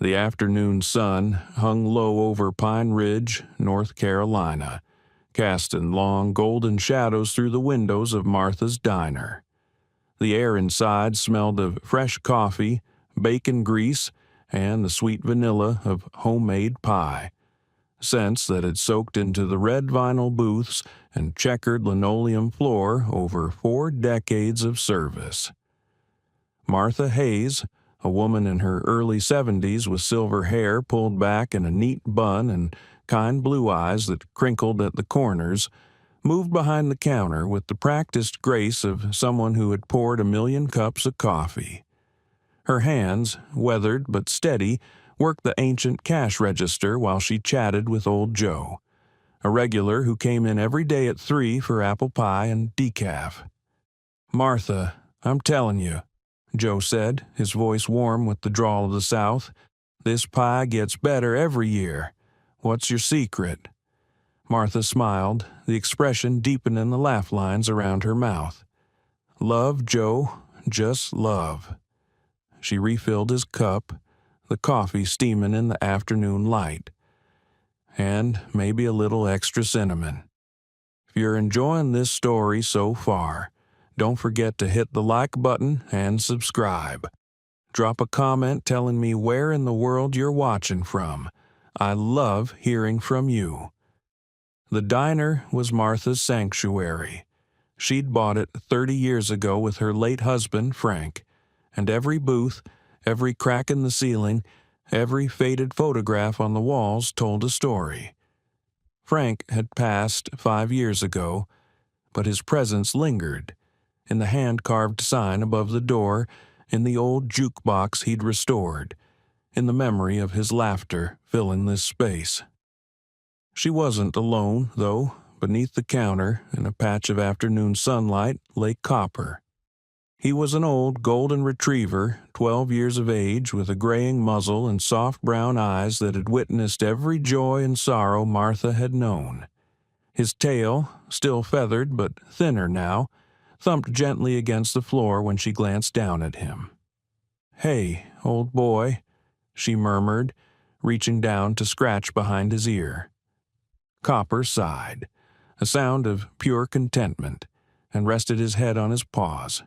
The afternoon sun hung low over Pine Ridge, North Carolina, casting long golden shadows through the windows of Martha's diner. The air inside smelled of fresh coffee, bacon grease, and the sweet vanilla of homemade pie, scents that had soaked into the red vinyl booths and checkered linoleum floor over 4 decades of service. Martha Hayes, a woman in her early 70s with silver hair pulled back in a neat bun and kind blue eyes that crinkled at the corners, moved behind the counter with the practiced grace of someone who had poured 1,000,000 cups of coffee. Her hands, weathered but steady, worked the ancient cash register while she chatted with old Joe, a regular who came in every day at 3 for apple pie and decaf. "Martha, I'm telling you," Joe said, his voice warm with the drawl of the South, "this pie gets better every year. What's your secret?" Martha smiled, the expression deepening the laugh lines around her mouth. "Love, Joe, just love." She refilled his cup, the coffee steaming in the afternoon light. "And maybe a little extra cinnamon." If you're enjoying this story so far, don't forget to hit the like button and subscribe. Drop a comment telling me where in the world you're watching from. I love hearing from you. The diner was Martha's sanctuary. She'd bought it 30 years ago with her late husband, Frank, and every booth, every crack in the ceiling, every faded photograph on the walls told a story. Frank had passed 5 years ago, but his presence lingered, in the hand-carved sign above the door, in the old jukebox he'd restored, in the memory of his laughter filling this space. She wasn't alone, though. Beneath the counter, in a patch of afternoon sunlight, lay Copper. He was an old golden retriever, 12 years of age, with a graying muzzle and soft brown eyes that had witnessed every joy and sorrow Martha had known. His tail, still feathered but thinner now, thumped gently against the floor when she glanced down at him. "Hey, old boy," she murmured, reaching down to scratch behind his ear. Copper sighed, a sound of pure contentment, and rested his head on his paws.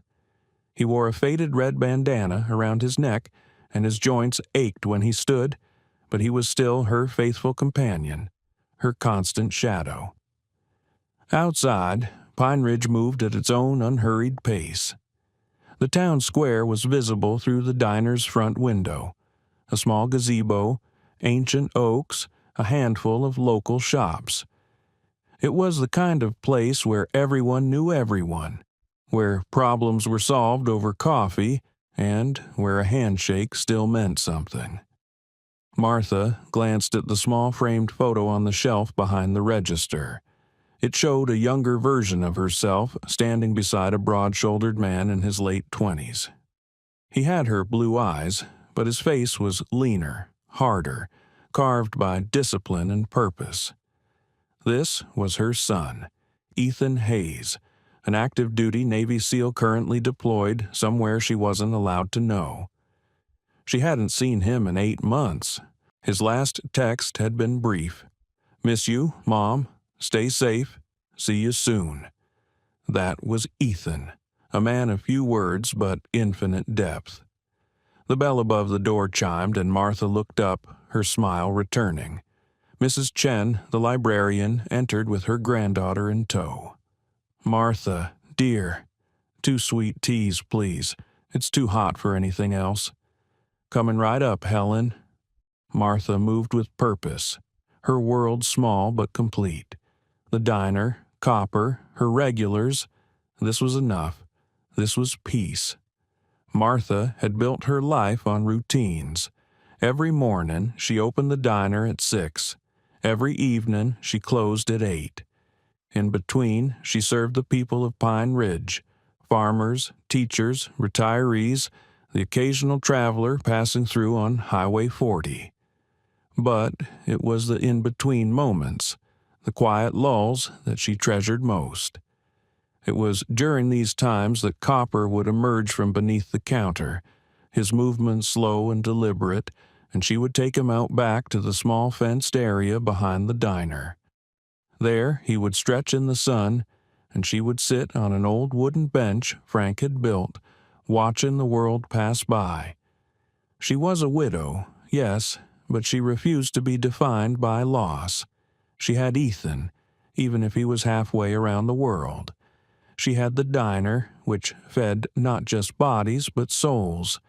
He wore a faded red bandana around his neck, and his joints ached when he stood, but he was still her faithful companion, her constant shadow. Outside, Pine Ridge moved at its own unhurried pace. The town square was visible through the diner's front window, a small gazebo, ancient oaks, a handful of local shops. It was the kind of place where everyone knew everyone, where problems were solved over coffee, and where a handshake still meant something. Martha glanced at the small framed photo on the shelf behind the register. It showed a younger version of herself standing beside a broad-shouldered man in his late 20s. He had her blue eyes, but his face was leaner, harder, carved by discipline and purpose. This was her son, Ethan Hayes, an active-duty Navy SEAL currently deployed somewhere she wasn't allowed to know. She hadn't seen him in 8 months. His last text had been brief. "Miss you, Mom. Stay safe. See you soon." That was Ethan, a man of few words but infinite depth. The bell above the door chimed, and Martha looked up, her smile returning. Mrs. Chen, the librarian, entered with her granddaughter in tow. "Martha, dear, 2 sweet teas, please. It's too hot for anything else." "Coming right up, Helen." Martha moved with purpose, her world small but complete. The diner, Copper, her regulars, this was enough. This was peace. Martha had built her life on routines. Every morning she opened the diner at 6. Every evening she closed at 8. In between, she served the people of Pine Ridge, farmers, teachers, retirees, the occasional traveler passing through on Highway 40. But it was the in-between moments, the quiet lulls, that she treasured most. It was during these times that Copper would emerge from beneath the counter, his movements slow and deliberate, and she would take him out back to the small fenced area behind the diner. There he would stretch in the sun, and she would sit on an old wooden bench Frank had built, watching the world pass by. She was a widow, yes, but she refused to be defined by loss. She had Ethan, even if he was halfway around the world. She had the diner, which fed not just bodies but souls.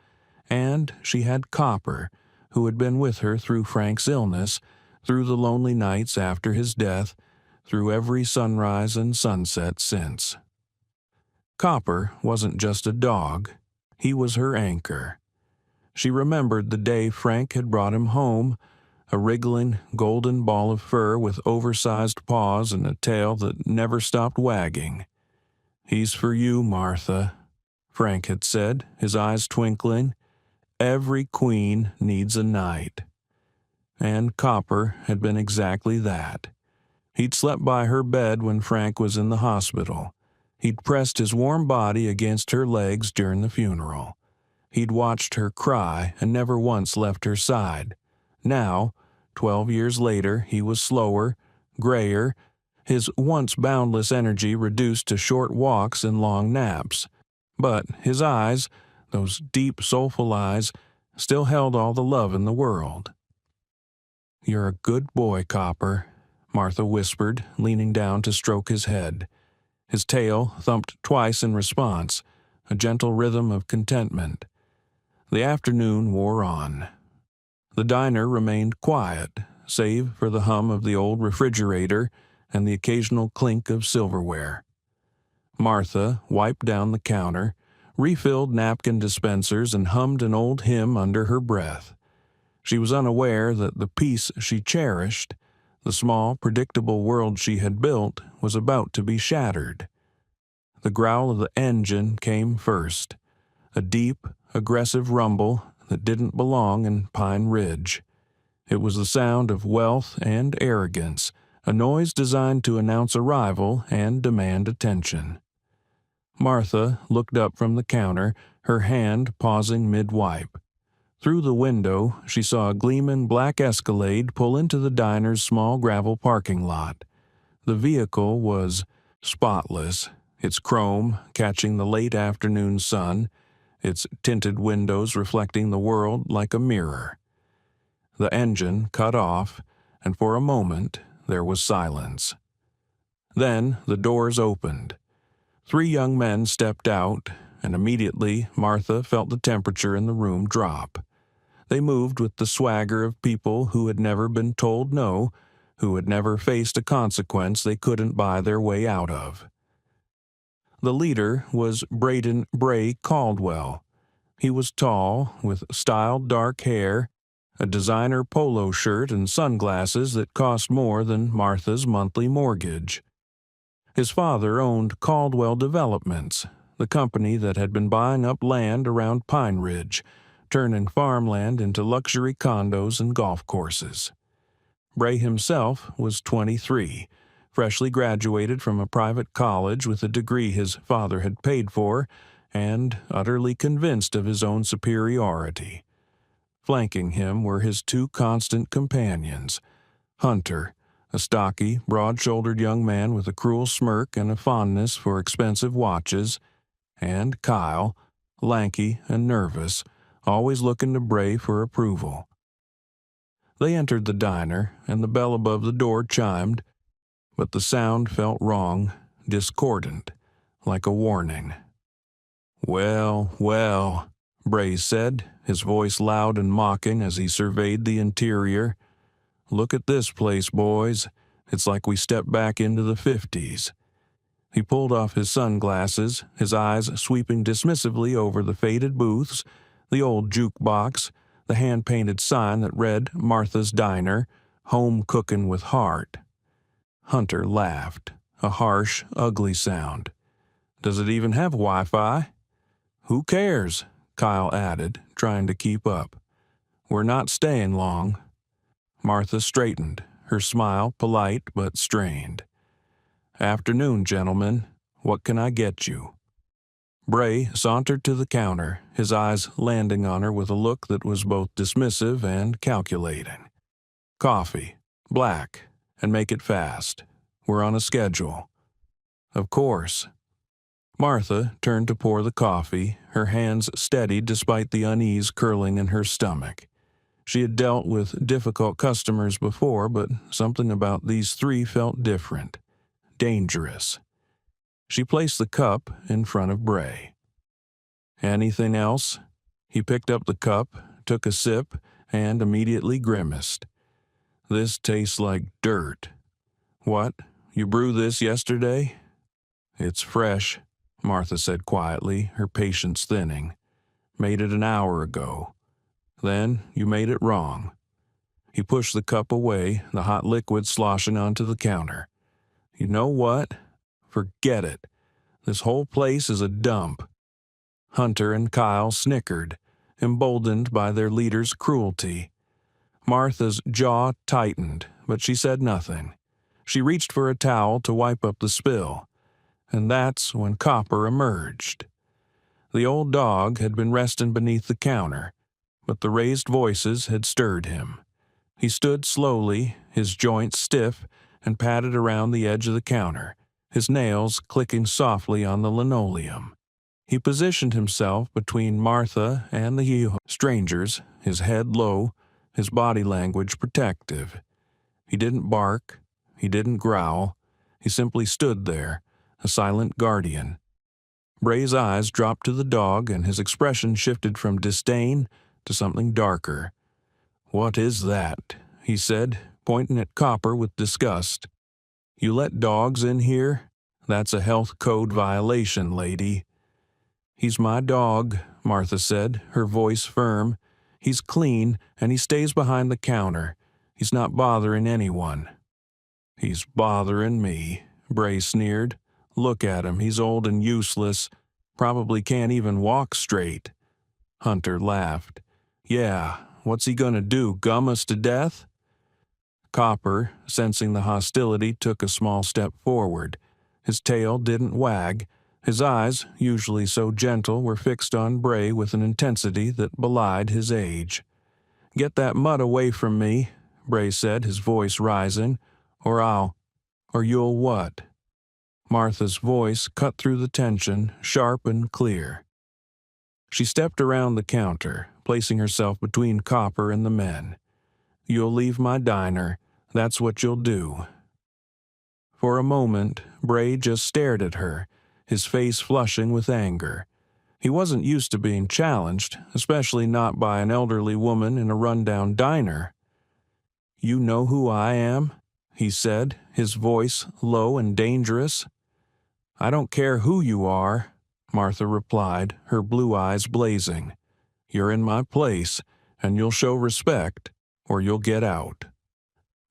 And she had Copper, who had been with her through Frank's illness, through the lonely nights after his death, through every sunrise and sunset since. Copper wasn't just a dog. He was her anchor. She remembered the day Frank had brought him home, a wriggling, golden ball of fur with oversized paws and a tail that never stopped wagging. "He's for you, Martha," Frank had said, his eyes twinkling. "Every queen needs a knight." And Copper had been exactly that. He'd slept by her bed when Frank was in the hospital. He'd pressed his warm body against her legs during the funeral. He'd watched her cry and never once left her side. Now, 12 years later, he was slower, grayer, his once boundless energy reduced to short walks and long naps. But his eyes, those deep, soulful eyes, still held all the love in the world. "You're a good boy, Copper," Martha whispered, leaning down to stroke his head. His tail thumped twice in response, a gentle rhythm of contentment. The afternoon wore on. The diner remained quiet, save for the hum of the old refrigerator and the occasional clink of silverware. Martha wiped down the counter, refilled napkin dispensers, and hummed an old hymn under her breath. She was unaware that the peace she cherished, the small, predictable world she had built, was about to be shattered. The growl of the engine came first, a deep, aggressive rumble that didn't belong in Pine Ridge. It was the sound of wealth and arrogance, a noise designed to announce arrival and demand attention. Martha looked up from the counter, her hand pausing mid-wipe. Through the window, she saw a gleaming black Escalade pull into the diner's small gravel parking lot. The vehicle was spotless, its chrome catching the late afternoon sun, its tinted windows reflecting the world like a mirror. The engine cut off, and for a moment there was silence. Then the doors opened. 3 young men stepped out, and immediately Martha felt the temperature in the room drop. They moved with the swagger of people who had never been told no, who had never faced a consequence they couldn't buy their way out of. The leader was Brayden Caldwell. He was tall, with styled dark hair, a designer polo shirt, and sunglasses that cost more than Martha's monthly mortgage. His father owned Caldwell Developments, the company that had been buying up land around Pine Ridge, turning farmland into luxury condos and golf courses. Bray himself was 23, freshly graduated from a private college with a degree his father had paid for, and utterly convinced of his own superiority. Flanking him were his 2 constant companions, Hunter, a stocky, broad-shouldered young man with a cruel smirk and a fondness for expensive watches, and Kyle, lanky and nervous, always looking to Bray for approval. They entered the diner, and the bell above the door chimed, but the sound felt wrong, discordant, like a warning. "Well, well," Bray said, his voice loud and mocking as he surveyed the interior. "Look at this place, boys. It's like we stepped back into the 50s. He pulled off his sunglasses, his eyes sweeping dismissively over the faded booths, the old jukebox, the hand-painted sign that read Martha's Diner, home cooking with heart. Hunter laughed, a harsh, ugly sound. "Does it even have Wi-Fi?" "Who cares?" Kyle added, trying to keep up. "We're not staying long." Martha straightened, her smile polite but strained. "Afternoon, gentlemen. What can I get you?" Bray sauntered to the counter, his eyes landing on her with a look that was both dismissive and calculating. "Coffee, black, and make it fast. We're on a schedule." "Of course." Martha turned to pour the coffee, her hands steady despite the unease curling in her stomach. She had dealt with difficult customers before, but something about these three felt different. Dangerous. She placed the cup in front of Bray. "Anything else?" He picked up the cup, took a sip, and immediately grimaced. "This tastes like dirt." "What? You brewed this yesterday?" "It's fresh," Martha said quietly, her patience thinning. "Made it an hour ago." "Then you made it wrong." He pushed the cup away, the hot liquid sloshing onto the counter. "You know what? Forget it. This whole place is a dump." Hunter and Kyle snickered, emboldened by their leader's cruelty. Martha's jaw tightened, but she said nothing. She reached for a towel to wipe up the spill, and that's when Copper emerged. The old dog had been resting beneath the counter, but the raised voices had stirred him. He stood slowly, his joints stiff, and padded around the edge of the counter, his nails clicking softly on the linoleum. He positioned himself between Martha and the strangers, his head low, his body language protective. He didn't bark, he didn't growl, he simply stood there, a silent guardian. Bray's eyes dropped to the dog, and his expression shifted from disdain to something darker. "What is that?" he said, pointing at Copper with disgust. "You let dogs in here? That's a health code violation, lady." "He's my dog," Martha said, her voice firm. "He's clean, and he stays behind the counter. He's not bothering anyone." "He's bothering me," Bray sneered. "Look at him, he's old and useless. Probably can't even walk straight." Hunter laughed. "Yeah, what's he gonna do, gum us to death?" Copper, sensing the hostility, took a small step forward. His tail didn't wag. His eyes, usually so gentle, were fixed on Bray with an intensity that belied his age. "Get that mutt away from me," Bray said, his voice rising, or you'll what?" Martha's voice cut through the tension, sharp and clear. She stepped around the counter, placing herself between Copper and the men. "You'll leave my diner. That's what you'll do." For a moment, Bray just stared at her, his face flushing with anger. He wasn't used to being challenged, especially not by an elderly woman in a rundown diner. "You know who I am?" he said, his voice low and dangerous. "I don't care who you are," Martha replied, her blue eyes blazing. "You're in my place, and you'll show respect, or you'll get out."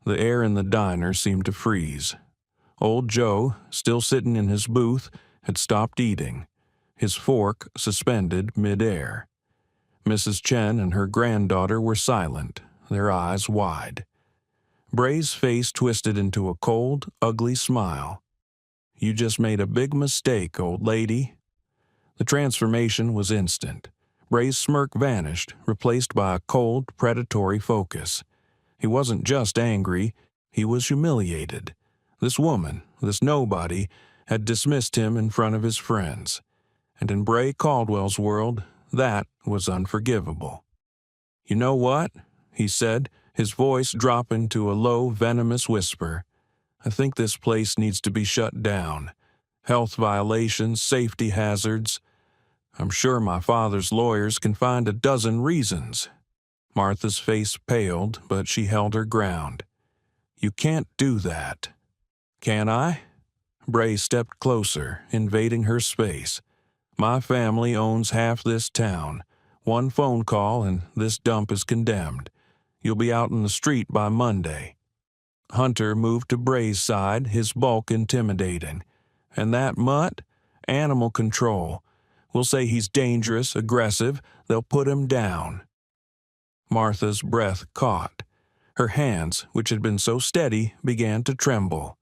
The air in the diner seemed to freeze. Old Joe, still sitting in his booth, had stopped eating, his fork suspended mid-air. Mrs. Chen and her granddaughter were silent, their eyes wide. Bray's face twisted into a cold, ugly smile. "You just made a big mistake, old lady." The transformation was instant. Bray's smirk vanished, replaced by a cold, predatory focus. He wasn't just angry, he was humiliated. This woman, this nobody, had dismissed him in front of his friends. And in Bray Caldwell's world, that was unforgivable. "You know what?" he said, his voice dropping to a low, venomous whisper. "I think this place needs to be shut down. Health violations, safety hazards. I'm sure my father's lawyers can find a dozen reasons." Martha's face paled, but she held her ground. "You can't do that." "Can I?" Bray stepped closer, invading her space. "My family owns half this town. One phone call and this dump is condemned. You'll be out in the street by Monday." Hunter moved to Bray's side, his bulk intimidating. "And that mutt? Animal control. We'll say he's dangerous, aggressive. They'll put him down." Martha's breath caught. Her hands, which had been so steady, began to tremble.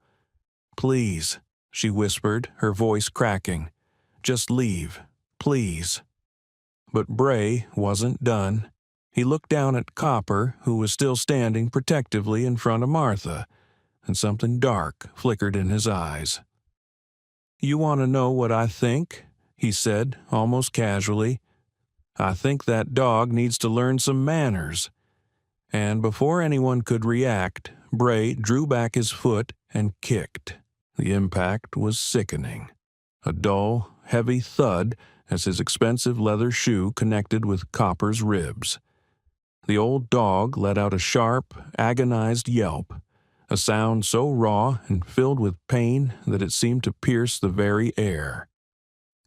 "Please," she whispered, her voice cracking. "Just leave. please." But Bray wasn't done. He looked down at Copper, who was still standing protectively in front of Martha, and something dark flickered in his eyes. "You want to know what I think?" he said, almost casually. "I think that dog needs to learn some manners." And before anyone could react, Bray drew back his foot and kicked. The impact was sickening. A dull, heavy thud as his expensive leather shoe connected with Copper's ribs. The old dog let out a sharp, agonized yelp, a sound so raw and filled with pain that it seemed to pierce the very air.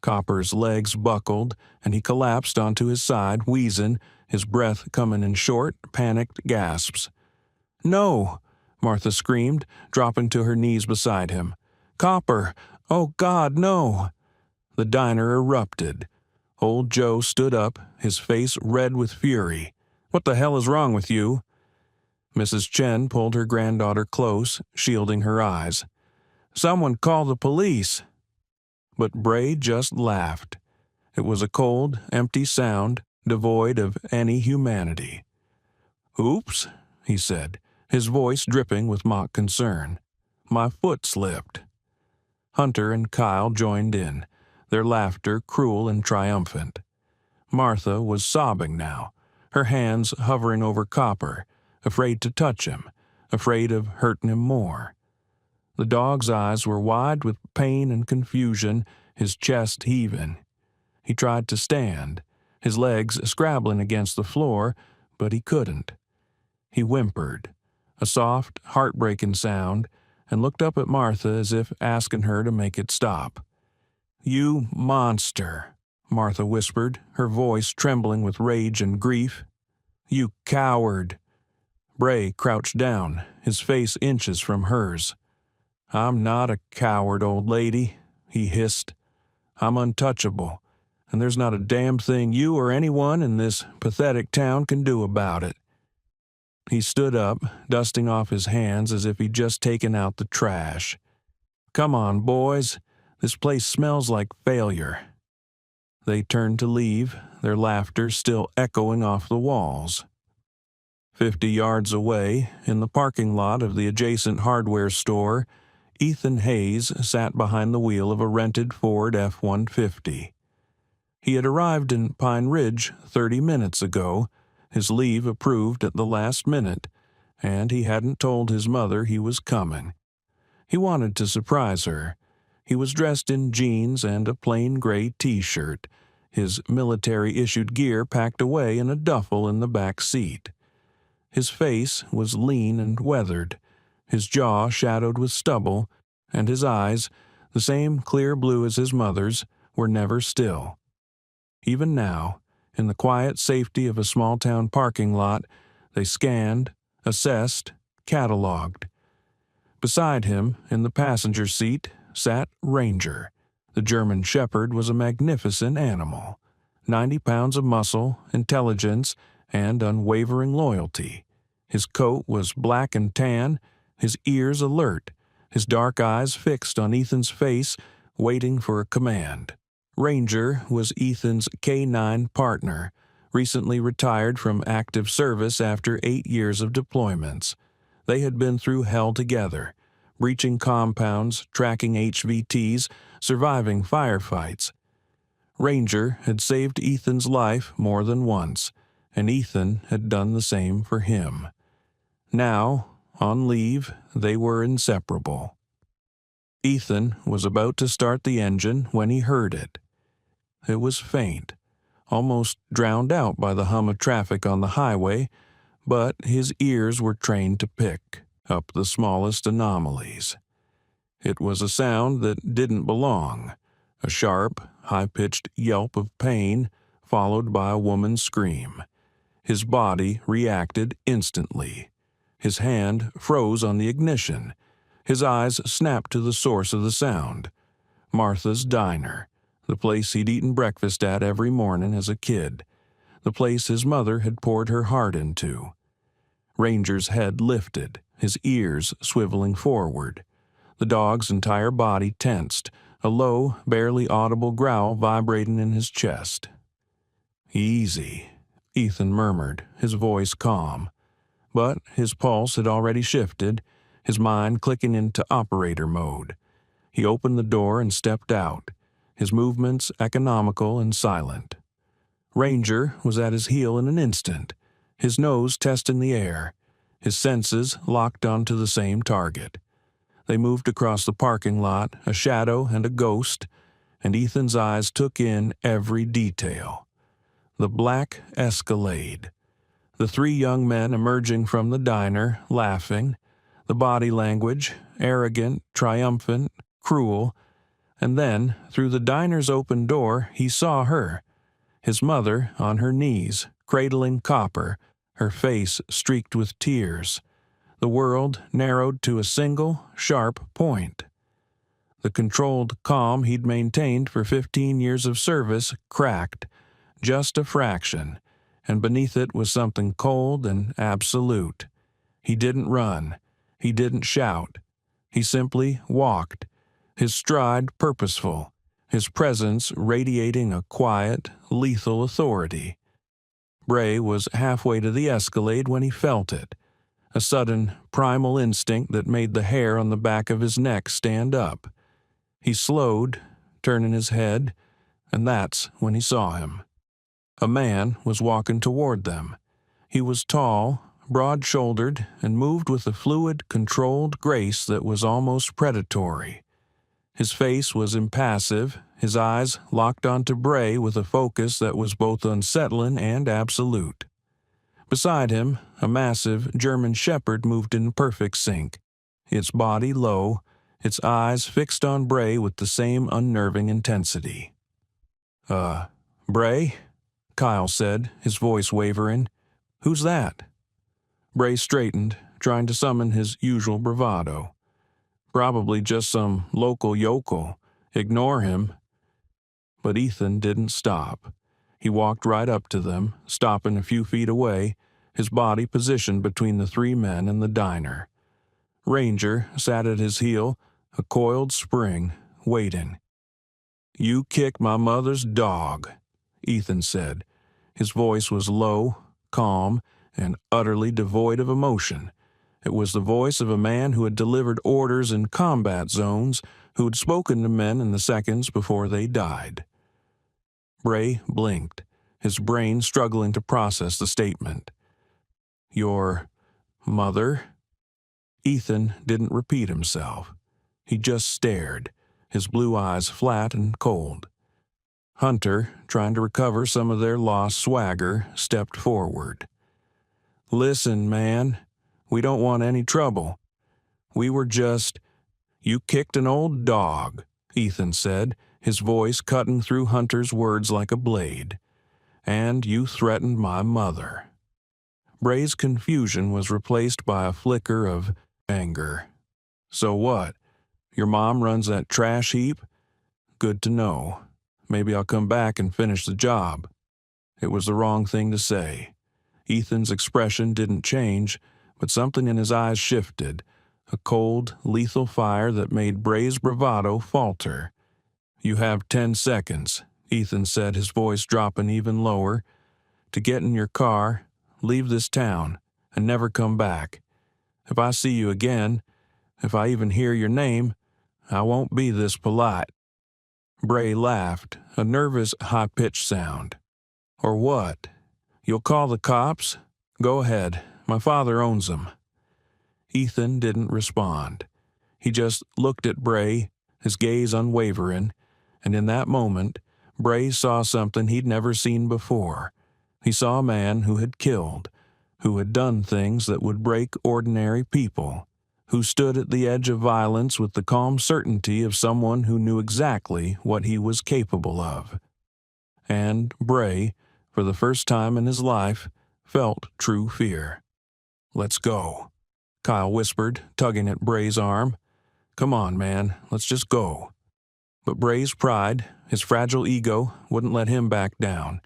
Copper's legs buckled, and he collapsed onto his side, wheezing, his breath coming in short, panicked gasps. "No!" Martha screamed, dropping to her knees beside him. "Copper! Oh, God, no!" The diner erupted. Old Joe stood up, his face red with fury. "What the hell is wrong with you?" Mrs. Chen pulled her granddaughter close, shielding her eyes. "Someone call the police." But Bray just laughed. It was a cold, empty sound, devoid of any humanity. "Oops," he said, his voice dripping with mock concern. "My foot slipped." Hunter and Kyle joined in, their laughter cruel and triumphant. Martha was sobbing now, her hands hovering over Copper, afraid to touch him, afraid of hurting him more. The dog's eyes were wide with pain and confusion, his chest heaving. He tried to stand, his legs scrabbling against the floor, but he couldn't. He whimpered, a soft, heartbreaking sound, and looked up at Martha as if asking her to make it stop. "You monster," Martha whispered, her voice trembling with rage and grief. "You coward." Bray crouched down, his face inches from hers. "I'm not a coward, old lady," he hissed. "I'm untouchable, and there's not a damn thing you or anyone in this pathetic town can do about it." He stood up, dusting off his hands as if he'd just taken out the trash. "Come on, boys. This place smells like failure." They turned to leave, their laughter still echoing off the walls. 50 yards away, in the parking lot of the adjacent hardware store, Ethan Hayes sat behind the wheel of a rented Ford F-150. He had arrived in Pine Ridge 30 minutes ago, his leave approved at the last minute, and he hadn't told his mother he was coming. He wanted to surprise her. He was dressed in jeans and a plain gray T-shirt, his military-issued gear packed away in a duffel in the back seat. His face was lean and weathered, his jaw shadowed with stubble, and his eyes, the same clear blue as his mother's, were never still. Even now, in the quiet safety of a small-town parking lot, they scanned, assessed, cataloged. Beside him, in the passenger seat, sat Ranger. The German Shepherd was a magnificent animal. 90 pounds of muscle, intelligence, and unwavering loyalty. His coat was black and tan, his ears alert, his dark eyes fixed on Ethan's face, waiting for a command. Ranger was Ethan's K-9 partner, recently retired from active service after 8 years of deployments. They had been through hell together, breaching compounds, tracking HVTs, surviving firefights. Ranger had saved Ethan's life more than once, and Ethan had done the same for him. Now, on leave, they were inseparable. Ethan was about to start the engine when he heard it. It was faint, almost drowned out by the hum of traffic on the highway, but his ears were trained to pick up the smallest anomalies. It was a sound that didn't belong, a sharp, high-pitched yelp of pain, followed by a woman's scream. His body reacted instantly. His hand froze on the ignition. His eyes snapped to the source of the sound. Martha's Diner, the place he'd eaten breakfast at every morning as a kid, the place his mother had poured her heart into. Ranger's head lifted, his ears swiveling forward. The dog's entire body tensed, a low, barely audible growl vibrating in his chest. "Easy," Ethan murmured, his voice calm. But his pulse had already shifted, his mind clicking into operator mode. He opened the door and stepped out, his movements economical and silent. Ranger was at his heel in an instant, his nose testing the air, his senses locked onto the same target. They moved across the parking lot, a shadow and a ghost, and Ethan's eyes took in every detail. The black Escalade. The three young men emerging from the diner, laughing, the body language, arrogant, triumphant, cruel, and then, through the diner's open door, he saw her, his mother on her knees, cradling Copper, her face streaked with tears, the world narrowed to a single, sharp point. The controlled calm he'd maintained for 15 years of service cracked, just a fraction, and beneath it was something cold and absolute. He didn't run. He didn't shout. He simply walked, his stride purposeful, his presence radiating a quiet, lethal authority. Bray was halfway to the Escalade when he felt it, a sudden, primal instinct that made the hair on the back of his neck stand up. He slowed, turning his head, and that's when he saw him. A man was walking toward them. He was tall, broad-shouldered, and moved with a fluid, controlled grace that was almost predatory. His face was impassive, his eyes locked onto Bray with a focus that was both unsettling and absolute. Beside him, a massive German shepherd moved in perfect sync, its body low, its eyes fixed on Bray with the same unnerving intensity. Bray?" Kyle said, his voice wavering. "Who's that?" Bray straightened, trying to summon his usual bravado. "Probably just some local yokel. Ignore him." But Ethan didn't stop. He walked right up to them, stopping a few feet away, his body positioned between the three men and the diner. Ranger sat at his heel, a coiled spring, waiting. "You kicked my mother's dog," Ethan said. His voice was low, calm, and utterly devoid of emotion. It was the voice of a man who had delivered orders in combat zones, who had spoken to men in the seconds before they died. Bray blinked, his brain struggling to process the statement. "Your mother?" Ethan didn't repeat himself. He just stared, his blue eyes flat and cold. Hunter, trying to recover some of their lost swagger, stepped forward. "Listen, man, we don't want any trouble. We were just—" "You kicked an old dog," Ethan said, his voice cutting through Hunter's words like a blade. "And you threatened my mother." Bray's confusion was replaced by a flicker of anger. "So what? Your mom runs that trash heap? Good to know. Maybe I'll come back and finish the job." It was the wrong thing to say. Ethan's expression didn't change, but something in his eyes shifted, a cold, lethal fire that made Bray's bravado falter. "You have 10 seconds, Ethan said, his voice dropping even lower, "to get in your car, leave this town, and never come back. If I see you again, if I even hear your name, I won't be this polite." Bray laughed, a nervous, high-pitched sound. "Or what? You'll call the cops? Go ahead. My father owns them." Ethan didn't respond. He just looked at Bray, his gaze unwavering, and in that moment, Bray saw something he'd never seen before. He saw a man who had killed, who had done things that would break ordinary people, who stood at the edge of violence with the calm certainty of someone who knew exactly what he was capable of. And Bray, for the first time in his life, felt true fear. "Let's go," Kyle whispered, tugging at Bray's arm. "Come on, man, let's just go." But Bray's pride, his fragile ego, wouldn't let him back down.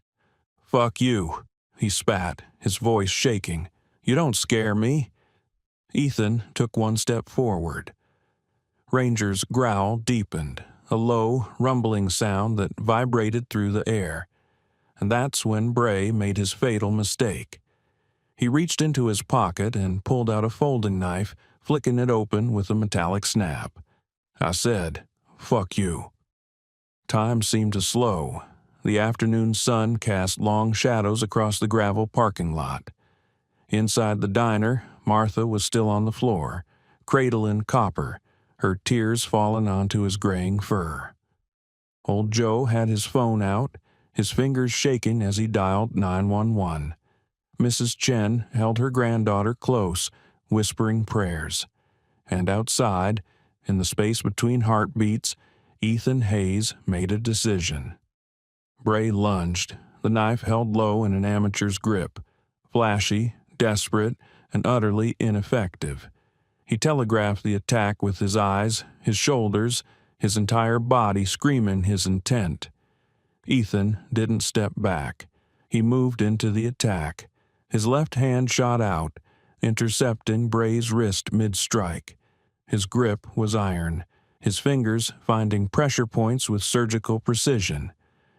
"Fuck you," he spat, his voice shaking. "You don't scare me." Ethan took one step forward. Ranger's growl deepened, a low, rumbling sound that vibrated through the air. And that's when Bray made his fatal mistake. He reached into his pocket and pulled out a folding knife, flicking it open with a metallic snap. I said, "Fuck you." Time seemed to slow. The afternoon sun cast long shadows across the gravel parking lot. Inside the diner, Martha was still on the floor, cradle in copper, her tears falling onto his graying fur. Old Joe had his phone out, his fingers shaking as he dialed 911. Mrs. Chen held her granddaughter close, whispering prayers. And outside, in the space between heartbeats, Ethan Hayes made a decision. Bray lunged, the knife held low in an amateur's grip, flashy, desperate, and utterly ineffective. He telegraphed the attack with his eyes, his shoulders, his entire body screaming his intent. Ethan didn't step back. He moved into the attack. His left hand shot out, intercepting Bray's wrist mid-strike. His grip was iron, his fingers finding pressure points with surgical precision.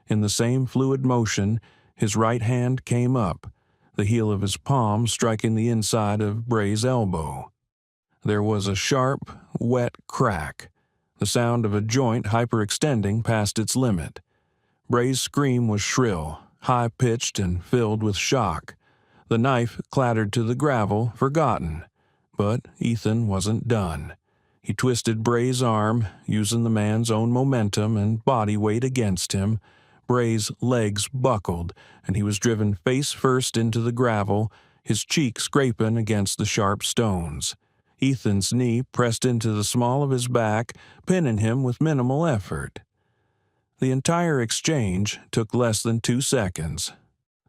In the same fluid motion, his right hand came up, the heel of his palm striking the inside of Bray's elbow. There was a sharp, wet crack, the sound of a joint hyperextending past its limit. Bray's scream was shrill, high-pitched, and filled with shock. The knife clattered to the gravel, forgotten. But Ethan wasn't done. He twisted Bray's arm, using the man's own momentum and body weight against him. Bray's legs buckled, and he was driven face first into the gravel, his cheek scraping against the sharp stones. Ethan's knee pressed into the small of his back, pinning him with minimal effort. The entire exchange took less than 2 seconds.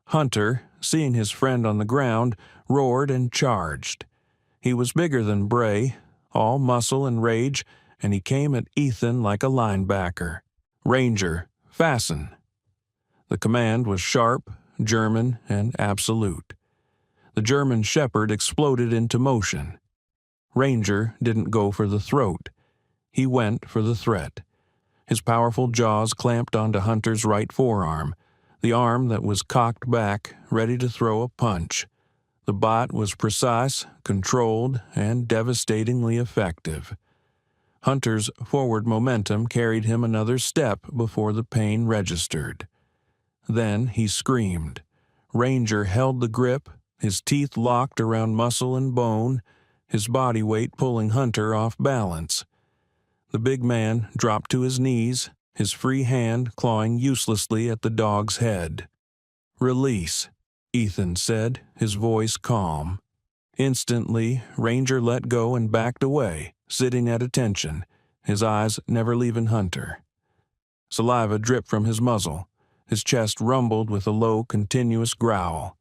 Hunter, seeing his friend on the ground, roared and charged. He was bigger than Bray, all muscle and rage, and he came at Ethan like a linebacker. "Ranger, fasten." The command was sharp, German, and absolute. The German shepherd exploded into motion. Ranger didn't go for the throat. He went for the threat. His powerful jaws clamped onto Hunter's right forearm, the arm that was cocked back, ready to throw a punch. The bot was precise, controlled, and devastatingly effective. Hunter's forward momentum carried him another step before the pain registered. Then he screamed. Ranger held the grip, his teeth locked around muscle and bone, his body weight pulling Hunter off balance. The big man dropped to his knees, his free hand clawing uselessly at the dog's head. "Release," Ethan said, his voice calm. Instantly, Ranger let go and backed away, sitting at attention, his eyes never leaving Hunter. Saliva dripped from his muzzle. His chest rumbled with a low, continuous growl.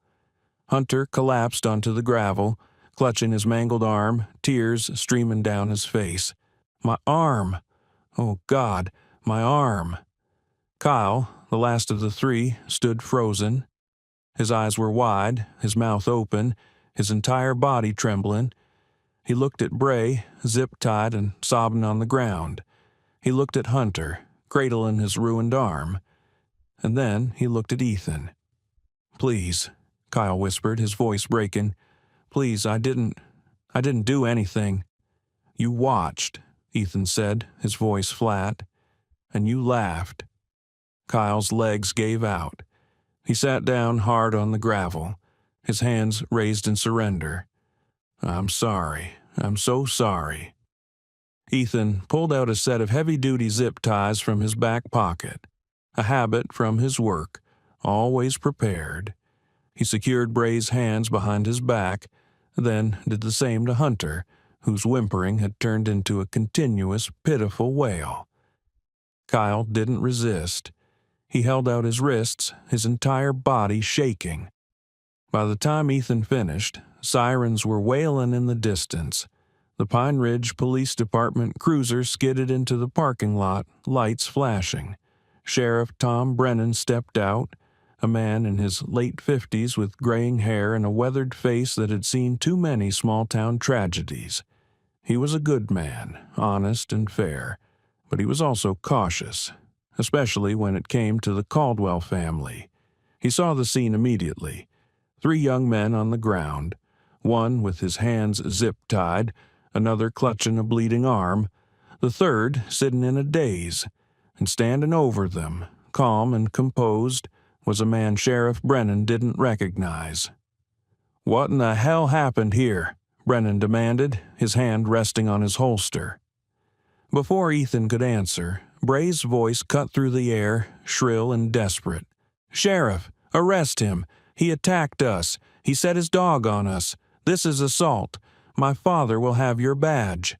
Hunter collapsed onto the gravel, clutching his mangled arm, tears streaming down his face. "My arm! Oh, God, my arm!" Kyle, the last of the three, stood frozen. His eyes were wide, his mouth open, his entire body trembling. He looked at Bray, zip-tied and sobbing on the ground. He looked at Hunter, cradling his ruined arm. And then he looked at Ethan. "Please," Kyle whispered, his voice breaking. "Please, I didn't do anything." "You watched," Ethan said, his voice flat. "And you laughed." Kyle's legs gave out. He sat down hard on the gravel, his hands raised in surrender. "I'm sorry. I'm so sorry." Ethan pulled out a set of heavy-duty zip ties from his back pocket, a habit from his work, always prepared. He secured Bray's hands behind his back, then did the same to Hunter, whose whimpering had turned into a continuous, pitiful wail. Kyle didn't resist. He held out his wrists, his entire body shaking. By the time Ethan finished, sirens were wailing in the distance. The Pine Ridge Police Department cruiser skidded into the parking lot, lights flashing. Sheriff Tom Brennan stepped out, a man in his late 50s with graying hair and a weathered face that had seen too many small-town tragedies. He was a good man, honest and fair, But he was also cautious, especially when it came to the Caldwell family. He saw the scene immediately. 3 young men on the ground, one with his hands zip-tied, another clutching a bleeding arm, the third sitting in a daze, and standing over them, calm and composed, was a man Sheriff Brennan didn't recognize. "What in the hell happened here?" Brennan demanded, his hand resting on his holster. Before Ethan could answer, Bray's voice cut through the air, shrill and desperate. "Sheriff, arrest him! He attacked us! He set his dog on us! This is assault! My father will have your badge!"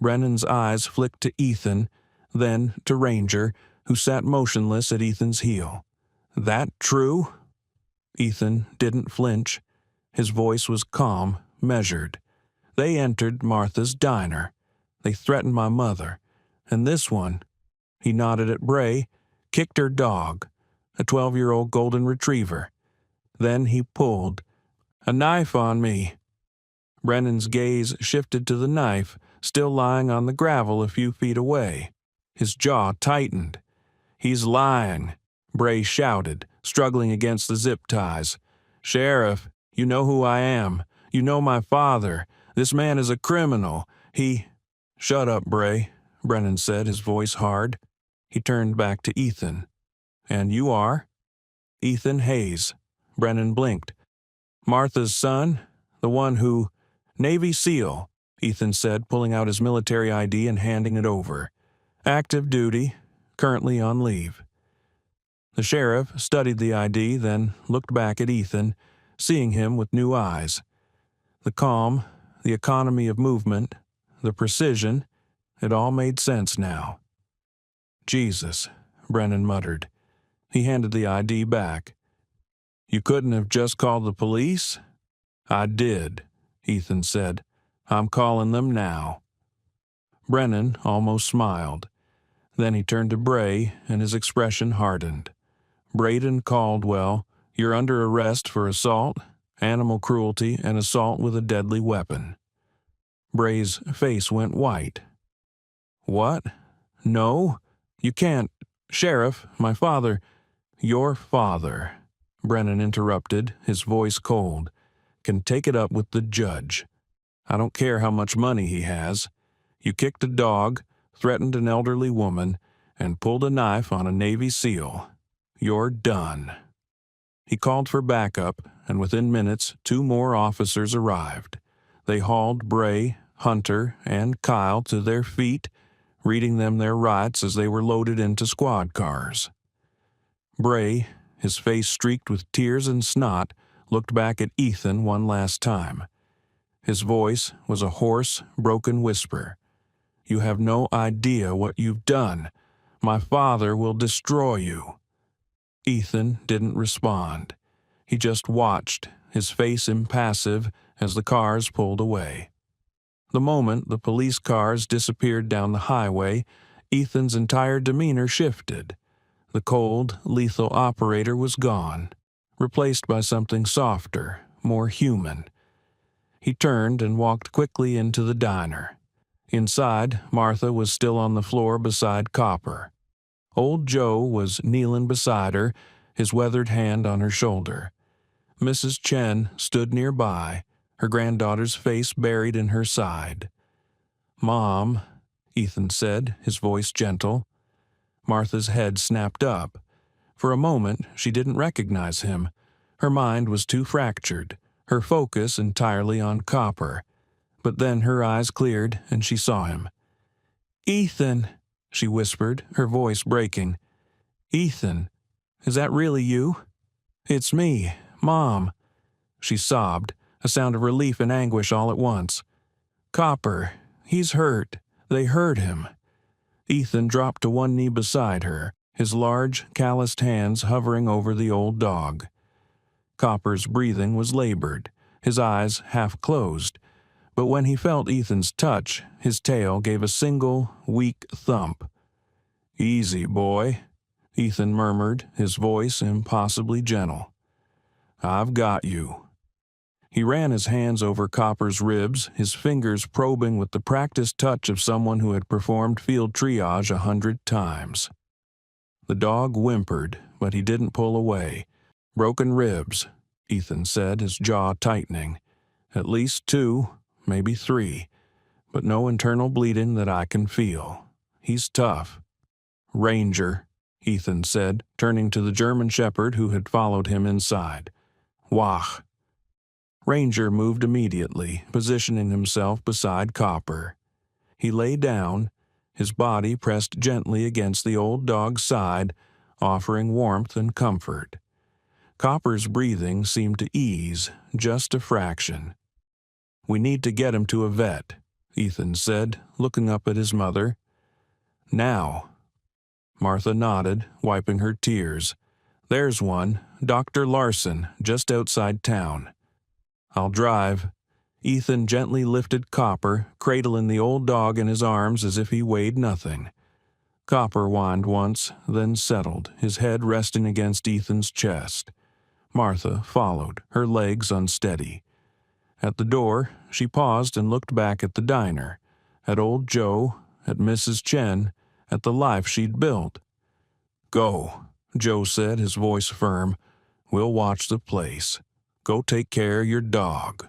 Brennan's eyes flicked to Ethan, then to Ranger, who sat motionless at Ethan's heel. "That true?" Ethan didn't flinch. His voice was calm, measured. "They entered Martha's diner. They threatened my mother. And this one," he nodded at Bray, "kicked her dog, a 12-year-old golden retriever. Then he pulled a knife on me." Brennan's gaze shifted to the knife, still lying on the gravel a few feet away. His jaw tightened. "He's lying," Bray shouted, struggling against the zip ties. "Sheriff, you know who I am. You know my father. This man is a criminal. He—" "Shut up, Bray," Brennan said, his voice hard. He turned back to Ethan. "And you are?" "Ethan Hayes." Brennan blinked. "Martha's son? The one who—" "Navy SEAL," Ethan said, pulling out his military ID and handing it over. "Active duty, currently on leave." The sheriff studied the ID, then looked back at Ethan, seeing him with new eyes. The calm, the economy of movement, the precision, it all made sense now. "Jesus," Brennan muttered. He handed the ID back. "You couldn't have just called the police?" "I did," Ethan said. "I'm calling them now." Brennan almost smiled. Then he turned to Bray, and his expression hardened. "Brayden Caldwell, you're under arrest for assault, animal cruelty, and assault with a deadly weapon." Bray's face went white. "What? No? You can't. Sheriff, my father—" "Your father," Brennan interrupted, his voice cold, "can take it up with the judge. I don't care how much money he has. You kicked a dog, threatened an elderly woman, and pulled a knife on a Navy SEAL. You're done." He called for backup, and within minutes 2 more officers arrived. They hauled Bray, Hunter, and Kyle to their feet, reading them their rights as they were loaded into squad cars. Bray, his face streaked with tears and snot, looked back at Ethan one last time. His voice was a hoarse, broken whisper. "You have no idea what you've done. My father will destroy you." Ethan didn't respond. He just watched, his face impassive, as the cars pulled away. The moment the police cars disappeared down the highway, Ethan's entire demeanor shifted. The cold, lethal operator was gone, replaced by something softer, more human. He turned and walked quickly into the diner. Inside, Martha was still on the floor beside Copper. Old Joe was kneeling beside her, his weathered hand on her shoulder. Mrs. Chen stood nearby, her granddaughter's face buried in her side. "Mom," Ethan said, his voice gentle. Martha's head snapped up. For a moment, she didn't recognize him. Her mind was too fractured, her focus entirely on Copper. But then her eyes cleared, and she saw him. "Ethan," she whispered, her voice breaking. "Ethan, is that really you?" "It's me, Mom," she sobbed, a sound of relief and anguish all at once. "Copper, he's hurt. They hurt him." Ethan dropped to one knee beside her, his large, calloused hands hovering over the old dog. Copper's breathing was labored, his eyes half closed, but when he felt Ethan's touch, his tail gave a single, weak thump. "Easy, boy," Ethan murmured, his voice impossibly gentle. "I've got you." He ran his hands over Copper's ribs, his fingers probing with the practiced touch of someone who had performed field triage 100 times. The dog whimpered, but he didn't pull away. "Broken ribs," Ethan said, his jaw tightening. "At least 2, maybe 3, but no internal bleeding that I can feel. He's tough." "Ranger," Ethan said, turning to the German shepherd who had followed him inside. "Wach." Ranger moved immediately, positioning himself beside Copper. He lay down, his body pressed gently against the old dog's side, offering warmth and comfort. Copper's breathing seemed to ease, just a fraction. "We need to get him to a vet," Ethan said, looking up at his mother. "Now." Martha nodded, wiping her tears. "There's one, Dr. Larson, just outside town." "I'll drive." Ethan gently lifted Copper, cradling the old dog in his arms as if he weighed nothing. Copper whined once, then settled, his head resting against Ethan's chest. Martha followed, her legs unsteady. At the door, she paused and looked back at the diner, at old Joe, at Mrs. Chen, at the life she'd built. "Go," Joe said, his voice firm. "We'll watch the place. Go take care of your dog."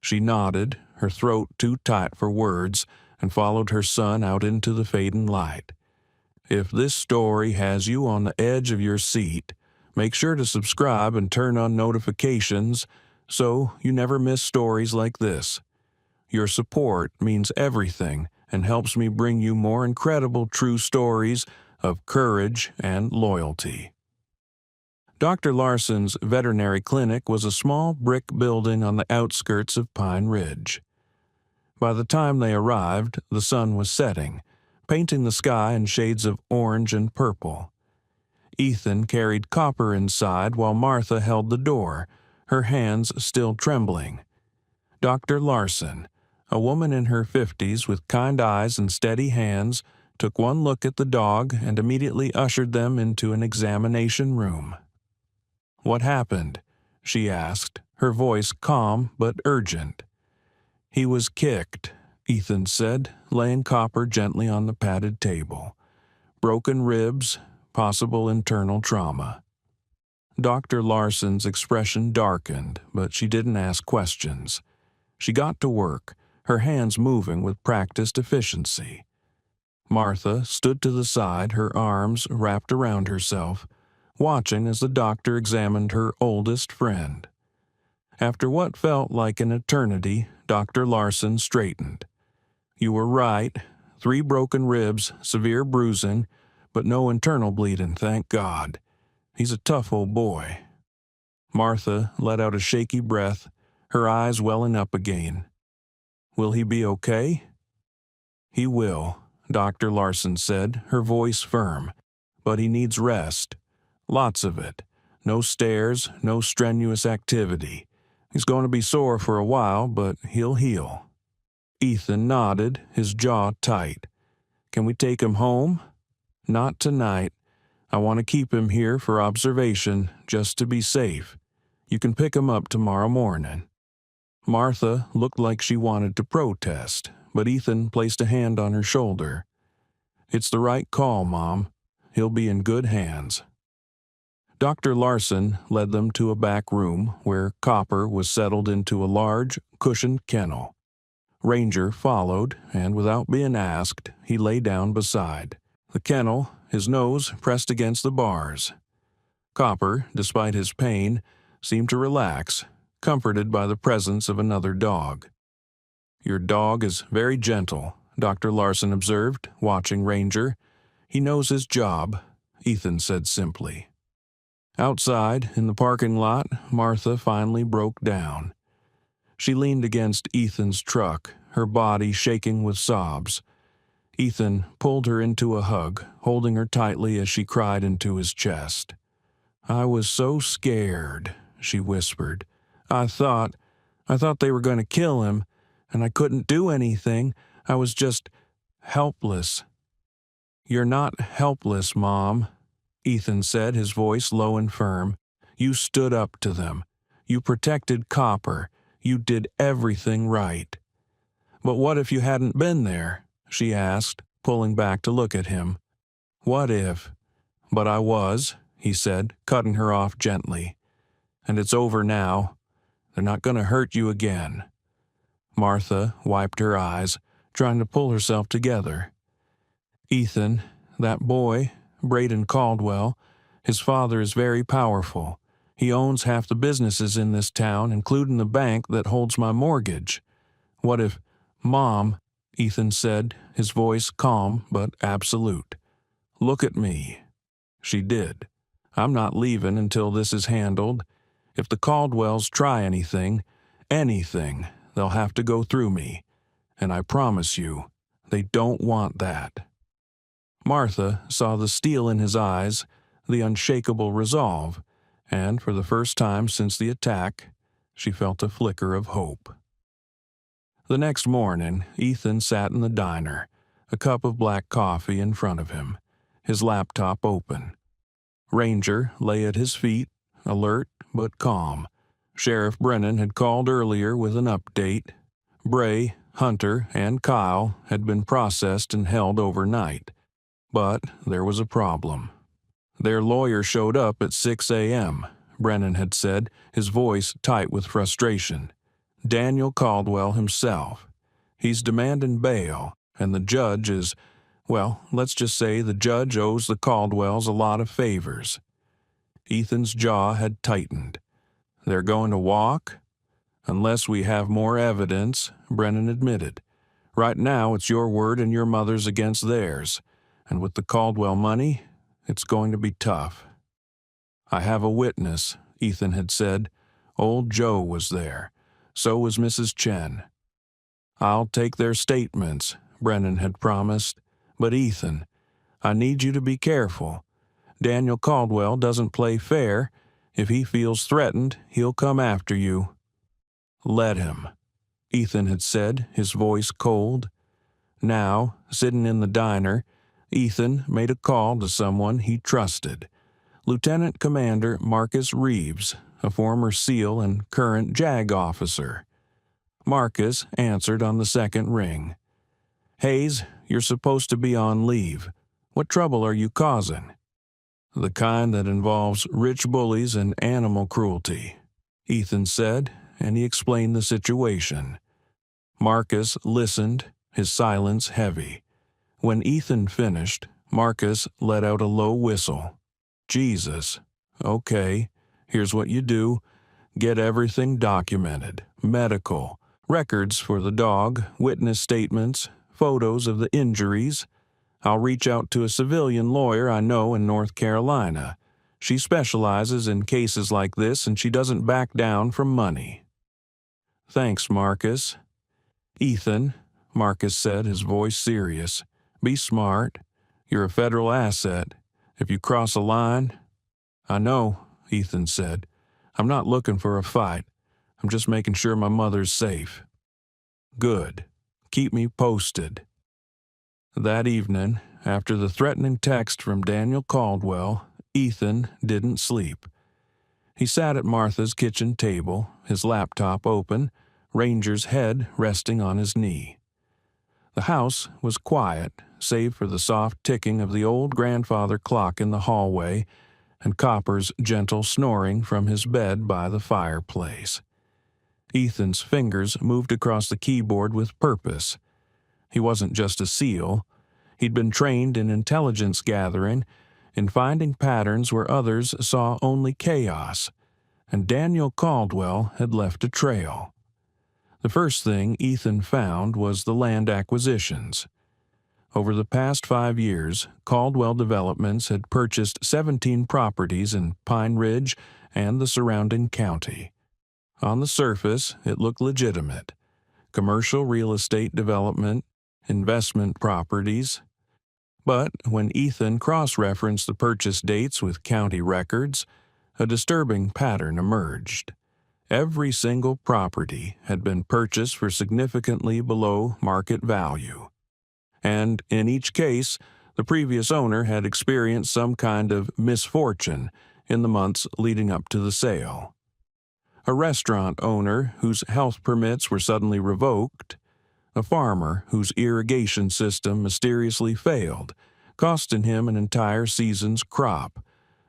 She nodded, her throat too tight for words, and followed her son out into the fading light. If this story has you on the edge of your seat, make sure to subscribe and turn on notifications so you never miss stories like this. Your support means everything and helps me bring you more incredible true stories of courage and loyalty. Dr. Larson's veterinary clinic was a small brick building on the outskirts of Pine Ridge. By the time they arrived, the sun was setting, painting the sky in shades of orange and purple. Ethan carried Copper inside while Martha held the door, her hands still trembling. Dr. Larson, a woman in her 50s with kind eyes and steady hands, took one look at the dog and immediately ushered them into an examination room. "What happened?" she asked, her voice calm but urgent. "He was kicked," Ethan said, laying Copper gently on the padded table. "Broken ribs, possible internal trauma." Dr. Larson's expression darkened, but she didn't ask questions. She got to work, her hands moving with practiced efficiency. Martha stood to the side, her arms wrapped around herself, watching as the doctor examined her oldest friend. After what felt like an eternity, Dr. Larson straightened. "You were right. 3 broken ribs, severe bruising, but no internal bleeding, thank God. He's a tough old boy." Martha let out a shaky breath, her eyes welling up again. "Will he be okay?" "He will," Dr. Larson said, her voice firm. "But he needs rest. Lots of it. No stairs, no strenuous activity. He's going to be sore for a while, but he'll heal." Ethan nodded, his jaw tight. "Can we take him home?" "Not tonight. I want to keep him here for observation, just to be safe. You can pick him up tomorrow morning." Martha looked like she wanted to protest, but Ethan placed a hand on her shoulder. "It's the right call, Mom. He'll be in good hands." Dr. Larson led them to a back room where Copper was settled into a large, cushioned kennel. Ranger followed, and without being asked, he lay down beside the kennel, his nose pressed against the bars. Copper, despite his pain, seemed to relax, comforted by the presence of another dog. "Your dog is very gentle," Dr. Larson observed, watching Ranger. "He knows his job," Ethan said simply. Outside, in the parking lot, Martha finally broke down. She leaned against Ethan's truck, her body shaking with sobs. Ethan pulled her into a hug, holding her tightly as she cried into his chest. "I was so scared," she whispered. I thought they were going to kill him, and I couldn't do anything. I was just helpless." "You're not helpless, Mom," Ethan said, his voice low and firm. "You stood up to them. You protected Copper. You did everything right." "But what if you hadn't been there?" she asked, pulling back to look at him. "What if?" "But I was," he said, cutting her off gently. "And it's over now. They're not going to hurt you again." Martha wiped her eyes, trying to pull herself together. "Ethan, that boy, Brayden Caldwell, his father is very powerful. He owns half the businesses in this town, including the bank that holds my mortgage. What if—" "Mom," Ethan said, his voice calm but absolute. "Look at me." She did. "I'm not leaving until this is handled. If the Caldwells try anything, they'll have to go through me. And I promise you, they don't want that." Martha saw the steel in his eyes, the unshakable resolve, and for the first time since the attack, she felt a flicker of hope. The next morning, Ethan sat in the diner, a cup of black coffee in front of him, his laptop open. Ranger lay at his feet, alert but calm. Sheriff Brennan had called earlier with an update. Bray, Hunter, and Kyle had been processed and held overnight. But there was a problem. Their lawyer showed up at 6 a.m., Brennan had said, his voice tight with frustration. Daniel Caldwell himself. He's demanding bail, and the judge is, well, let's just say the judge owes the Caldwells a lot of favors. Ethan's jaw had tightened. "They're going to walk?" "Unless we have more evidence," Brennan admitted. "Right now it's your word and your mother's against theirs, and with the Caldwell money, it's going to be tough." "I have a witness," Ethan had said. "Old Joe was there. So was Mrs. Chen." "I'll take their statements," Brennan had promised. "But Ethan, I need you to be careful. Daniel Caldwell doesn't play fair. If he feels threatened, he'll come after you." "Let him," Ethan had said, his voice cold. Now, sitting in the diner, Ethan made a call to someone he trusted. Lieutenant Commander Marcus Reeves, a former SEAL and current JAG officer. Marcus answered on the second ring. "Hayes, you're supposed to be on leave. What trouble are you causing?" "The kind that involves rich bullies and animal cruelty," Ethan said, and he explained the situation. Marcus listened, his silence heavy. When Ethan finished, Marcus let out a low whistle. "Jesus. Okay, here's what you do. Get everything documented. Medical, records for the dog, witness statements, photos of the injuries. I'll reach out to a civilian lawyer I know in North Carolina. She specializes in cases like this and she doesn't back down from money." "Thanks, Marcus." "Ethan," Marcus said, his voice serious, "be smart. You're a federal asset. If you cross a line—" "I know," Ethan said. "I'm not looking for a fight. I'm just making sure my mother's safe." "Good. Keep me posted." That evening, after the threatening text from Daniel Caldwell, Ethan didn't sleep. He sat at Martha's kitchen table, his laptop open, Ranger's head resting on his knee. The house was quiet, save for the soft ticking of the old grandfather clock in the hallway and Copper's gentle snoring from his bed by the fireplace. Ethan's fingers moved across the keyboard with purpose. He wasn't just a SEAL. He'd been trained in intelligence gathering, in finding patterns where others saw only chaos, and Daniel Caldwell had left a trail. The first thing Ethan found was the land acquisitions. Over the past 5 years, Caldwell Developments had purchased 17 properties in Pine Ridge and the surrounding county. On the surface, it looked legitimate. Commercial real estate development, investment properties. But when Ethan cross-referenced the purchase dates with county records, a disturbing pattern emerged. Every single property had been purchased for significantly below market value. And in each case, the previous owner had experienced some kind of misfortune in the months leading up to the sale. a restaurant owner whose health permits were suddenly revoked, a farmer whose irrigation system mysteriously failed, costing him an entire season's crop,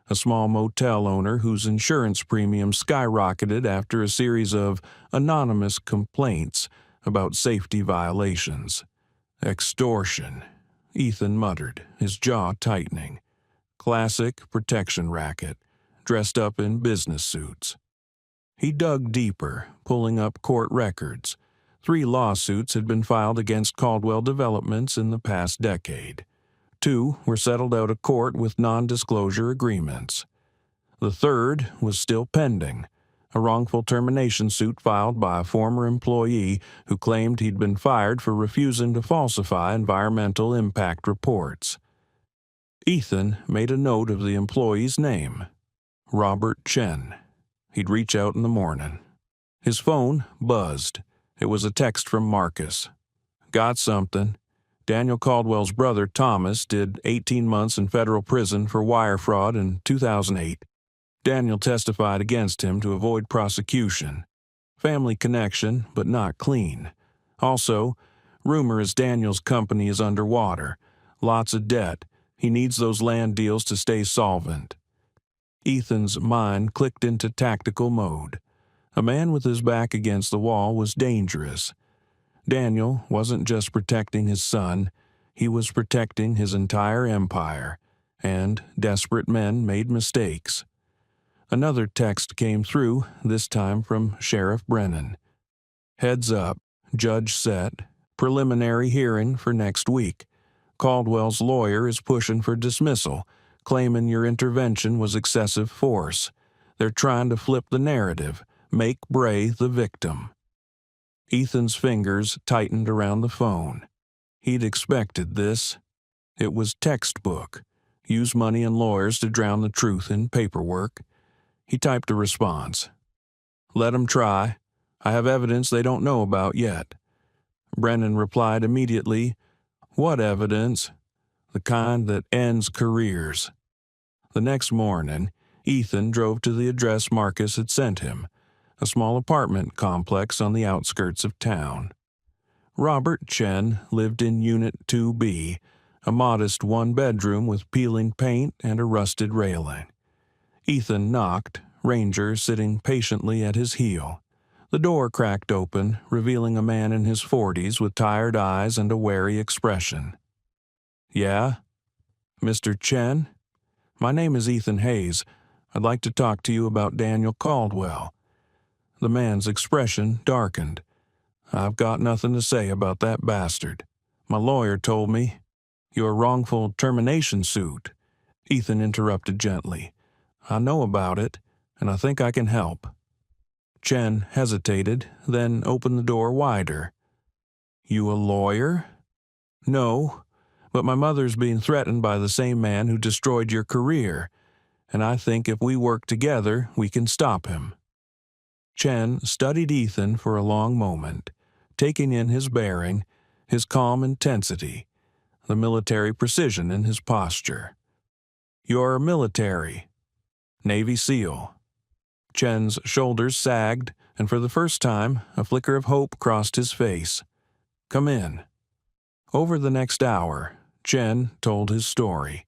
a small motel owner whose insurance premium skyrocketed after a series of anonymous complaints about safety violations. Extortion, Ethan muttered, his jaw tightening. Classic protection racket, dressed up in business suits. He dug deeper, pulling up court records. 3 lawsuits had been filed against Caldwell Developments in the past decade. 2 were settled out of court with non-disclosure agreements. The third was still pending, a wrongful termination suit filed by a former employee who claimed he'd been fired for refusing to falsify environmental impact reports. Ethan made a note of the employee's name, Robert Chen. He'd reach out in the morning. His phone buzzed. It was a text from Marcus. Got something. Daniel Caldwell's brother, Thomas, did 18 months in federal prison for wire fraud in 2008. Daniel testified against him to avoid prosecution. Family connection, but not clean. Also, rumor is Daniel's company is underwater. Lots of debt. He needs those land deals to stay solvent. Ethan's mind clicked into tactical mode. A man with his back against the wall was dangerous. Daniel wasn't just protecting his son, he was protecting his entire empire, and desperate men made mistakes. Another text came through, this time from Sheriff Brennan. Heads up, judge set, preliminary hearing for next week. Caldwell's lawyer is pushing for dismissal, claiming your intervention was excessive force. They're trying to flip the narrative, make Bray the victim. Ethan's fingers tightened around the phone. He'd expected this. It was textbook. Use money and lawyers to drown the truth in paperwork. He typed a response. Let 'em try. I have evidence they don't know about yet. Brennan replied immediately, What evidence? The kind that ends careers. The next morning, Ethan drove to the address Marcus had sent him, a small apartment complex on the outskirts of town. Robert Chen lived in Unit 2B, a modest one-bedroom with peeling paint and a rusted railing. Ethan knocked, Ranger sitting patiently at his heel. The door cracked open, revealing a man in his 40s with tired eyes and a wary expression. Yeah? Mr. Chen? My name is Ethan Hayes. I'd like to talk to you about Daniel Caldwell. The man's expression darkened. I've got nothing to say about that bastard. My lawyer told me. Your wrongful termination suit. Ethan interrupted gently. I know about it, and I think I can help. Chen hesitated, then opened the door wider. You a lawyer? No, but my mother's being threatened by the same man who destroyed your career, and I think if we work together, we can stop him. Chen studied Ethan for a long moment, taking in his bearing, his calm intensity, the military precision in his posture. You're military. Navy SEAL. Chen's shoulders sagged, and for the first time, a flicker of hope crossed his face. Come in. Over the next hour, Chen told his story.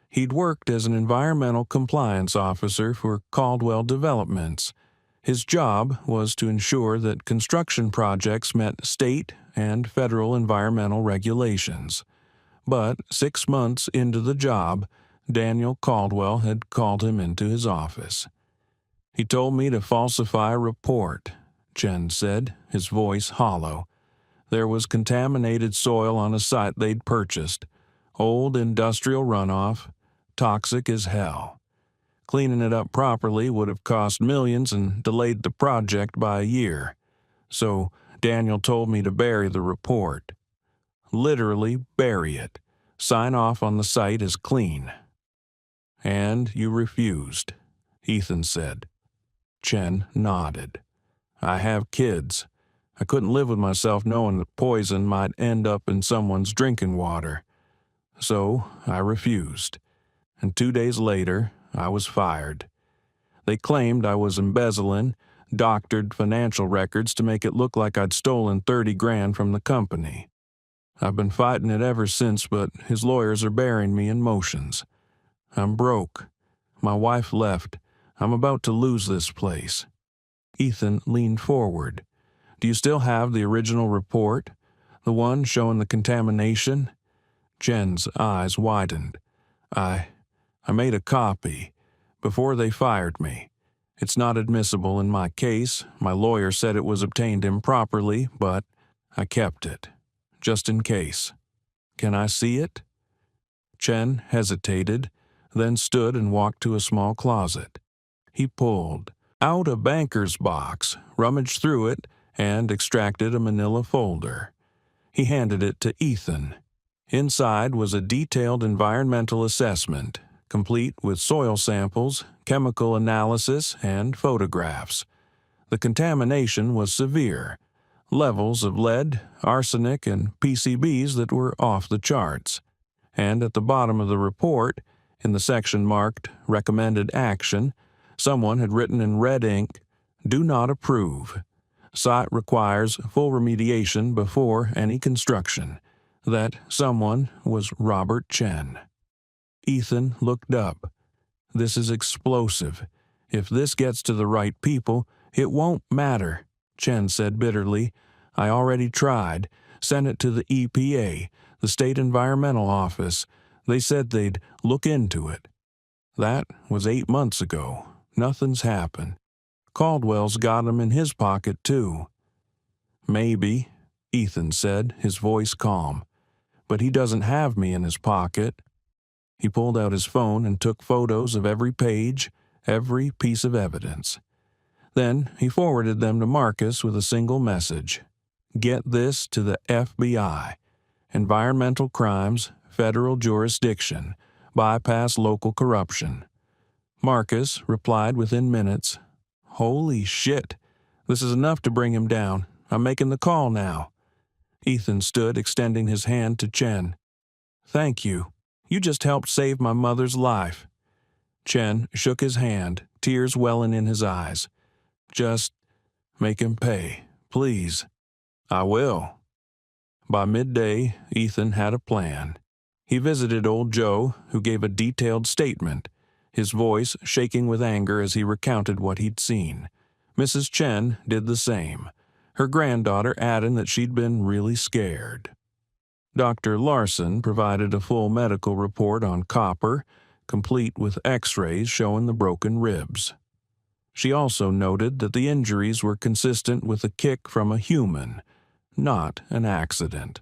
He'd worked as an environmental compliance officer for Caldwell Developments. His job was to ensure that construction projects met state and federal environmental regulations. But 6 months into the job, Daniel Caldwell had called him into his office. He told me to falsify a report, Chen said, his voice hollow. There was contaminated soil on a site they'd purchased, old industrial runoff, toxic as hell. Cleaning it up properly would have cost millions and delayed the project by a year. So Daniel told me to bury the report. Literally bury it. Sign off on the site as clean. And you refused, Ethan said. Chen nodded. I have kids. I couldn't live with myself knowing that poison might end up in someone's drinking water. So I refused. And 2 days later, I was fired. They claimed I was embezzling, doctored financial records to make it look like I'd stolen 30 grand from the company. I've been fighting it ever since, but his lawyers are burying me in motions. I'm broke. My wife left. I'm about to lose this place." Ethan leaned forward. "Do you still have the original report? The one showing the contamination?" Jen's eyes widened. I made a copy before they fired me. It's not admissible in my case. My lawyer said it was obtained improperly, but I kept it, just in case. Can I see it?" Chen hesitated, then stood and walked to a small closet. He pulled out a banker's box, rummaged through it, and extracted a manila folder. He handed it to Ethan. Inside was a detailed environmental assessment, complete with soil samples, chemical analysis, and photographs. The contamination was severe. Levels of lead, arsenic, and PCBs that were off the charts. And at the bottom of the report, in the section marked Recommended Action, someone had written in red ink, "Do not approve. Site requires full remediation before any construction." That someone was Robert Chen. Ethan looked up. "This is explosive. If this gets to the right people, it won't matter," Chen said bitterly. "I already tried. Sent it to the EPA, the State Environmental Office. They said they'd look into it. That was 8 months ago. Nothing's happened. Caldwell's got him in his pocket, too." "Maybe," Ethan said, his voice calm. "But he doesn't have me in his pocket." He pulled out his phone and took photos of every page, every piece of evidence. Then he forwarded them to Marcus with a single message. "Get this to the FBI. Environmental crimes, federal jurisdiction, bypass local corruption." Marcus replied within minutes. "Holy shit. This is enough to bring him down. I'm making the call now." Ethan stood, extending his hand to Chen. "Thank you. You just helped save my mother's life." Chen shook his hand, tears welling in his eyes. "Just make him pay, please." "I will." By midday, Ethan had a plan. He visited old Joe, who gave a detailed statement, his voice shaking with anger as he recounted what he'd seen. Mrs. Chen did the same, her granddaughter adding that she'd been really scared. Dr. Larson provided a full medical report on copper, complete with x-rays showing the broken ribs. She also noted that the injuries were consistent with a kick from a human, not an accident.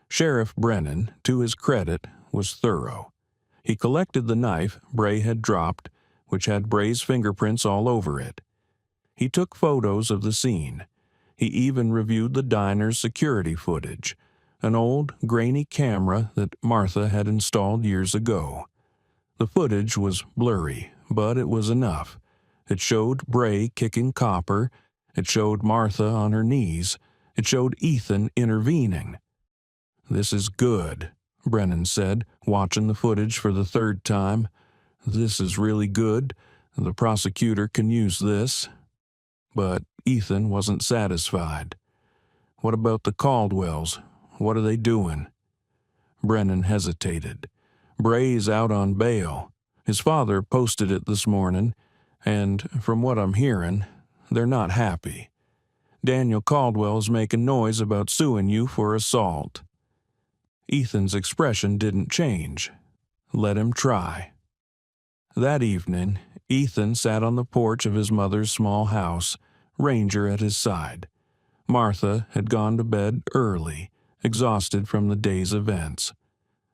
Sheriff Brennan, to his credit, was thorough. He collected the knife Bray had dropped, which had Bray's fingerprints all over it. He took photos of the scene. He even reviewed the diner's security footage, an old, grainy camera that Martha had installed years ago. The footage was blurry, but it was enough. It showed Bray kicking copper. It showed Martha on her knees. It showed Ethan intervening. "This is good," Brennan said, watching the footage for the third time. "This is really good. The prosecutor can use this." But Ethan wasn't satisfied. "What about the Caldwells? What are they doing?" Brennan hesitated. "Bray's out on bail. His father posted it this morning, and from what I'm hearing, they're not happy. Daniel Caldwell is making noise about suing you for assault." Ethan's expression didn't change. Let him try. That evening, Ethan sat on the porch of his mother's small house, Ranger at his side. Martha had gone to bed early, exhausted from the day's events.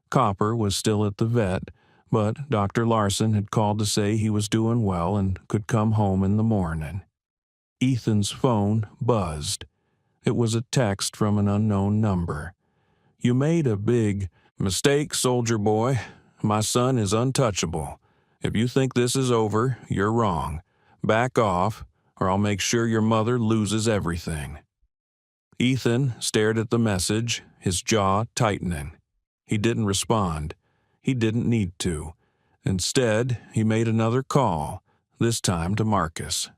Copper was still at the vet, but Dr. Larson had called to say he was doing well and could come home in the morning. Ethan's phone buzzed. It was a text from an unknown number. "You made a big mistake, soldier boy. My son is untouchable. If you think this is over, you're wrong. Back off, or I'll make sure your mother loses everything." Ethan stared at the message, his jaw tightening. He didn't respond. He didn't need to. Instead, he made another call, this time to Marcus.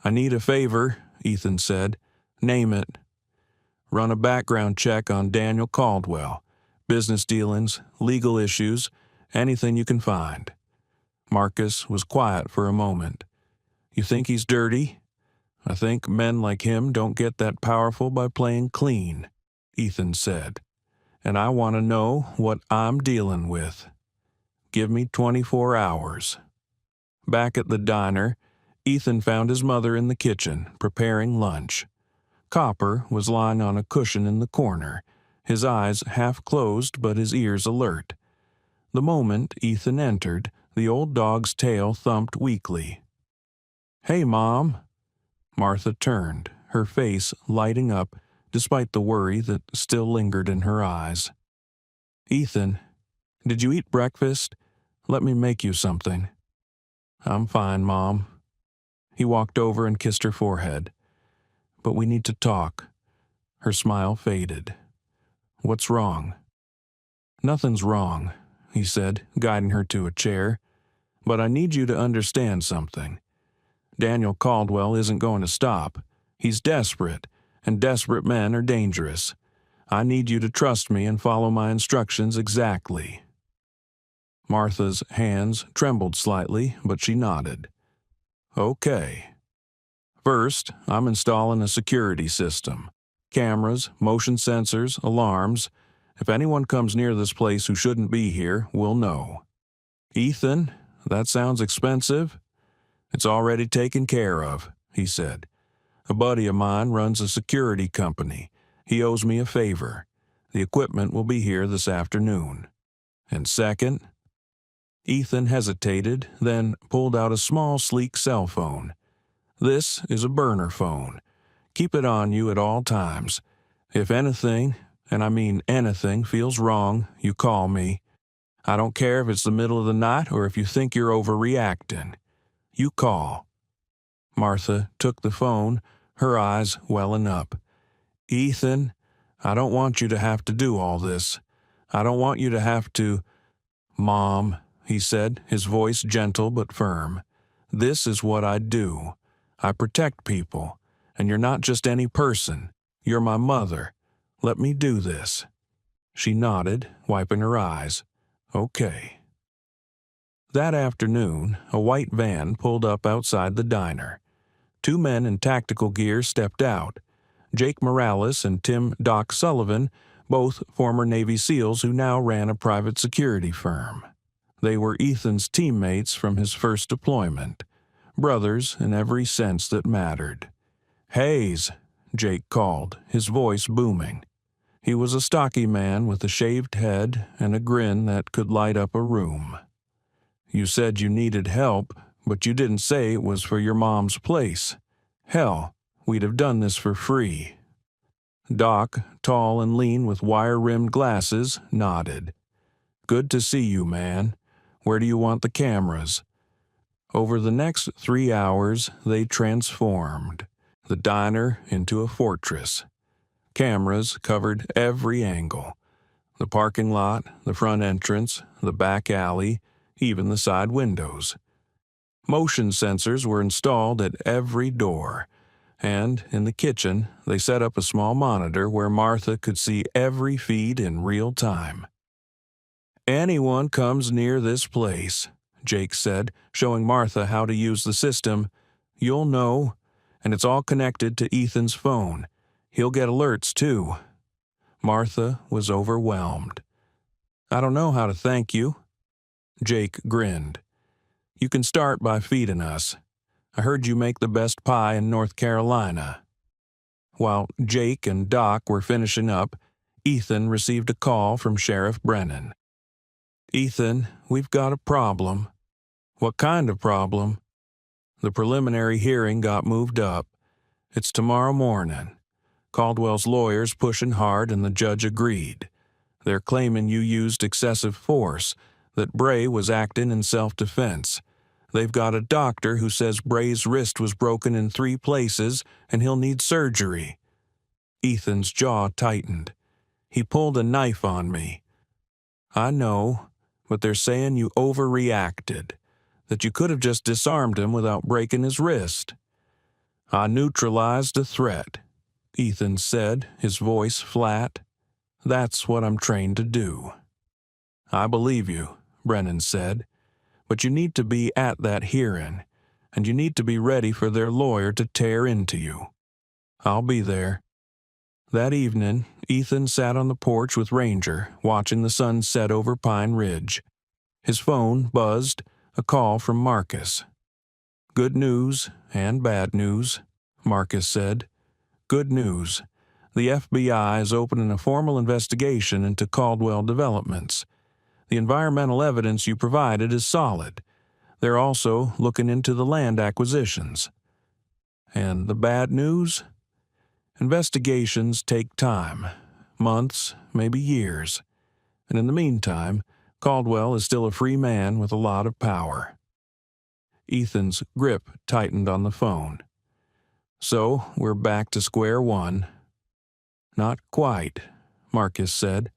I need a favor, Ethan said. Name it. Run a background check on Daniel Caldwell. Business dealings, legal issues, anything you can find. Marcus was quiet for a moment. You think he's dirty? I think men like him don't get that powerful by playing clean, Ethan said. And I want to know what I'm dealing with. Give me 24 hours. Back at the diner, Ethan found his mother in the kitchen, preparing lunch. Copper was lying on a cushion in the corner, his eyes half closed but his ears alert. The moment Ethan entered, the old dog's tail thumped weakly. "Hey, Mom." Martha turned, her face lighting up despite the worry that still lingered in her eyes. "Ethan, did you eat breakfast? Let me make you something." "I'm fine, Mom." He walked over and kissed her forehead. "But we need to talk." Her smile faded. "What's wrong?" "Nothing's wrong," he said, guiding her to a chair. "But I need you to understand something. Daniel Caldwell isn't going to stop. He's desperate, and desperate men are dangerous. I need you to trust me and follow my instructions exactly." Martha's hands trembled slightly, but she nodded. "Okay. First, I'm installing a security system. Cameras, motion sensors, alarms. If anyone comes near this place who shouldn't be here, we'll know." "Ethan, that sounds expensive." "It's already taken care of," he said. "A buddy of mine runs a security company. He owes me a favor. The equipment will be here this afternoon. And second..." Ethan hesitated, then pulled out a small, sleek cell phone. "This is a burner phone. Keep it on you at all times. If anything, and I mean anything, feels wrong, you call me. I don't care if it's the middle of the night or if you think you're overreacting. You call." Martha took the phone, her eyes welling up. "Ethan, I don't want you to have to do all this. I don't want you to have to..." "Mom," he said, his voice gentle but firm. "This is what I do. I protect people, and you're not just any person. You're my mother. Let me do this." She nodded, wiping her eyes. "Okay." That afternoon, a white van pulled up outside the diner. Two men in tactical gear stepped out. Jake Morales and Tim "Doc" Sullivan, both former Navy SEALs who now ran a private security firm. They were Ethan's teammates from his first deployment, brothers in every sense that mattered. "Hayes," Jake called, his voice booming. He was a stocky man with a shaved head and a grin that could light up a room. "You said you needed help, but you didn't say it was for your mom's place. Hell, we'd have done this for free." Doc, tall and lean with wire-rimmed glasses, nodded. "Good to see you, man. Where do you want the cameras?" Over the next 3 hours, they transformed the diner into a fortress. Cameras covered every angle. The parking lot, the front entrance, the back alley, even the side windows. Motion sensors were installed at every door, and in the kitchen they set up a small monitor where Martha could see every feed in real time. "Anyone comes near this place," Jake said, showing Martha how to use the system, "you'll know, and it's all connected to Ethan's phone. He'll get alerts, too." Martha was overwhelmed. "I don't know how to thank you." Jake grinned. "You can start by feeding us. I heard you make the best pie in North Carolina." While Jake and Doc were finishing up, Ethan received a call from Sheriff Brennan. "Ethan, we've got a problem." "What kind of problem?" "The preliminary hearing got moved up. It's tomorrow morning. Caldwell's lawyer's pushing hard and the judge agreed. They're claiming you used excessive force, that Bray was acting in self-defense. They've got a doctor who says Bray's wrist was broken in 3 places and he'll need surgery." Ethan's jaw tightened. "He pulled a knife on me." "I know, but they're saying you overreacted, that you could have just disarmed him without breaking his wrist." I neutralized a threat, Ethan said, his voice flat. That's what I'm trained to do. I believe you, Brennan said, but you need to be at that hearing, and you need to be ready for their lawyer to tear into you. I'll be there. That evening, Ethan sat on the porch with Ranger, watching the sun set over Pine Ridge. His phone buzzed, a call from Marcus. Good news and bad news, Marcus said. Good news. The FBI is opening a formal investigation into Caldwell developments. The environmental evidence you provided is solid. They're also looking into the land acquisitions. And the bad news? Investigations take time, months, maybe years. And in the meantime, Caldwell is still a free man with a lot of power. Ethan's grip tightened on the phone. So we're back to square one. Not quite, Marcus said.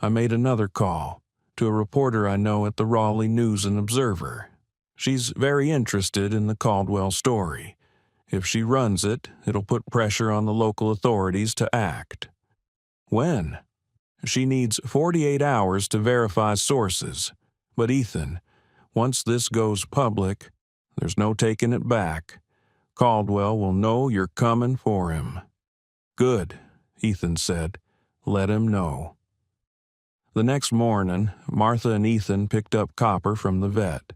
I made another call to a reporter I know at the Raleigh News and Observer. She's very interested in the Caldwell story. If she runs it, it'll put pressure on the local authorities to act. When? She needs 48 hours to verify sources. But Ethan, once this goes public, there's no taking it back. Caldwell will know you're coming for him. Good, Ethan said. Let him know. The next morning, Martha and Ethan picked up Copper from the vet.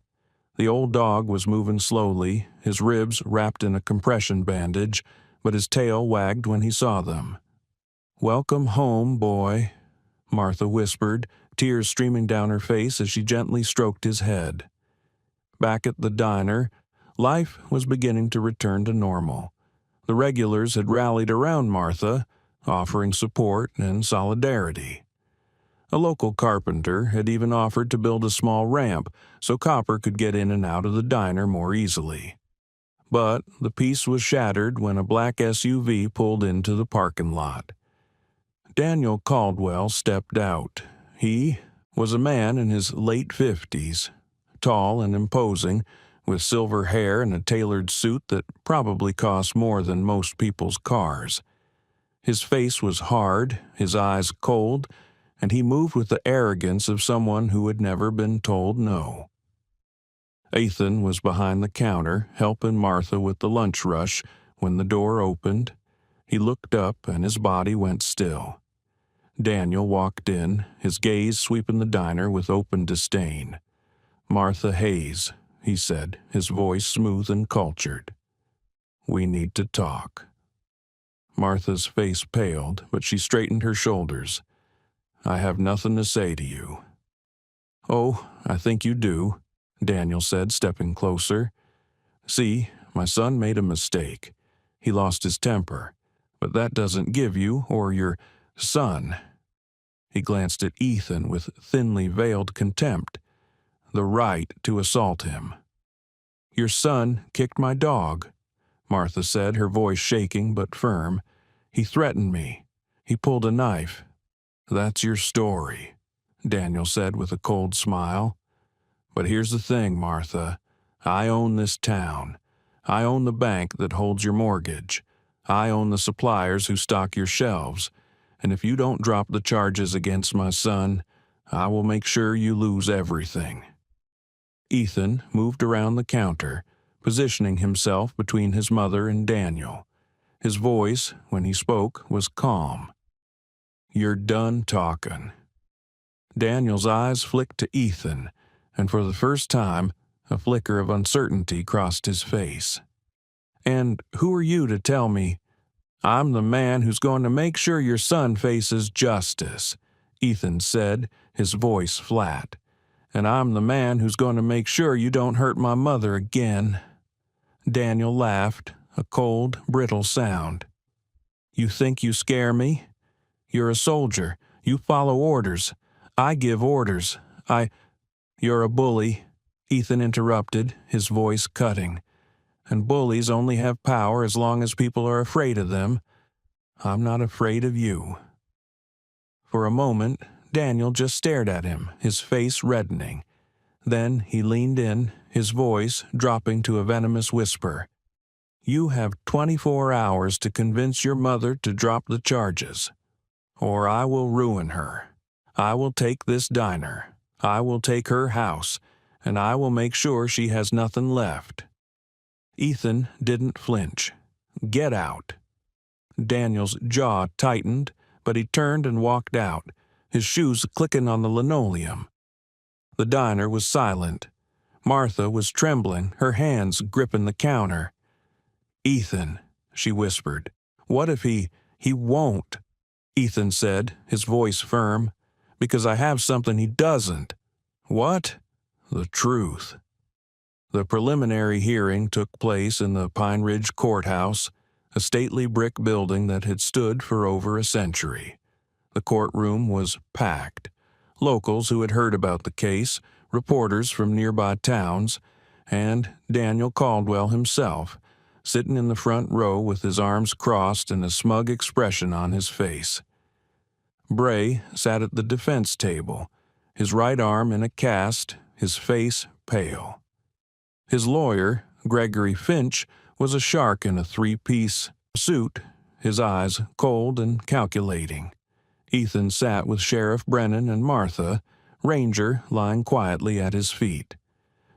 The old dog was moving slowly, his ribs wrapped in a compression bandage, but his tail wagged when he saw them. Welcome home, boy, Martha whispered, tears streaming down her face as she gently stroked his head. Back at the diner, life was beginning to return to normal. The regulars had rallied around Martha, offering support and solidarity. A local carpenter had even offered to build a small ramp so Copper could get in and out of the diner more easily. But the peace was shattered when a black SUV pulled into the parking lot. Daniel Caldwell stepped out. He was a man in his late 50s, tall and imposing, with silver hair and a tailored suit that probably cost more than most people's cars. His face was hard, his eyes cold, and he moved with the arrogance of someone who had never been told no. Ethan was behind the counter, helping Martha with the lunch rush, when the door opened. He looked up and his body went still. Daniel walked in, his gaze sweeping the diner with open disdain. Martha Hayes, he said, his voice smooth and cultured. We need to talk. Martha's face paled, but she straightened her shoulders. I have nothing to say to you. Oh, I think you do, Daniel said, stepping closer. See, my son made a mistake. He lost his temper, but that doesn't give you or your son. He glanced at Ethan with thinly veiled contempt. The right to assault him. Your son kicked my dog, Martha said, her voice shaking but firm. He threatened me. He pulled a knife. That's your story, Daniel said with a cold smile. But here's the thing, Martha. I own this town. I own the bank that holds your mortgage. I own the suppliers who stock your shelves. And if you don't drop the charges against my son, I will make sure you lose everything. Ethan moved around the counter, positioning himself between his mother and Daniel. His voice, when he spoke, was calm. You're done talking. Daniel's eyes flicked to Ethan, and for the first time, a flicker of uncertainty crossed his face. And who are you to tell me? I'm the man who's going to make sure your son faces justice, Ethan said, his voice flat. And I'm the man who's going to make sure you don't hurt my mother again. Daniel laughed, a cold, brittle sound. You think you scare me? You're a soldier. You follow orders. I give orders. You're a bully, Ethan interrupted, his voice cutting. And bullies only have power as long as people are afraid of them. I'm not afraid of you. For a moment, Daniel just stared at him, his face reddening. Then he leaned in, his voice dropping to a venomous whisper. You have 24 hours to convince your mother to drop the charges, or I will ruin her. I will take this diner. I will take her house, and I will make sure she has nothing left." Ethan didn't flinch. "Get out." Daniel's jaw tightened, but he turned and walked out, his shoes clicking on the linoleum. The diner was silent. Martha was trembling, her hands gripping the counter. "Ethan," she whispered. "What if he won't?" Ethan said, his voice firm. "Because I have something he doesn't." "What?" "The truth." The preliminary hearing took place in the Pine Ridge Courthouse, a stately brick building that had stood for over a century. The courtroom was packed. Locals who had heard about the case, reporters from nearby towns, and Daniel Caldwell himself, sitting in the front row with his arms crossed and a smug expression on his face. Bray sat at the defense table, his right arm in a cast, his face pale. His lawyer, Gregory Finch, was a shark in a three-piece suit, his eyes cold and calculating. Ethan sat with Sheriff Brennan and Martha, Ranger lying quietly at his feet.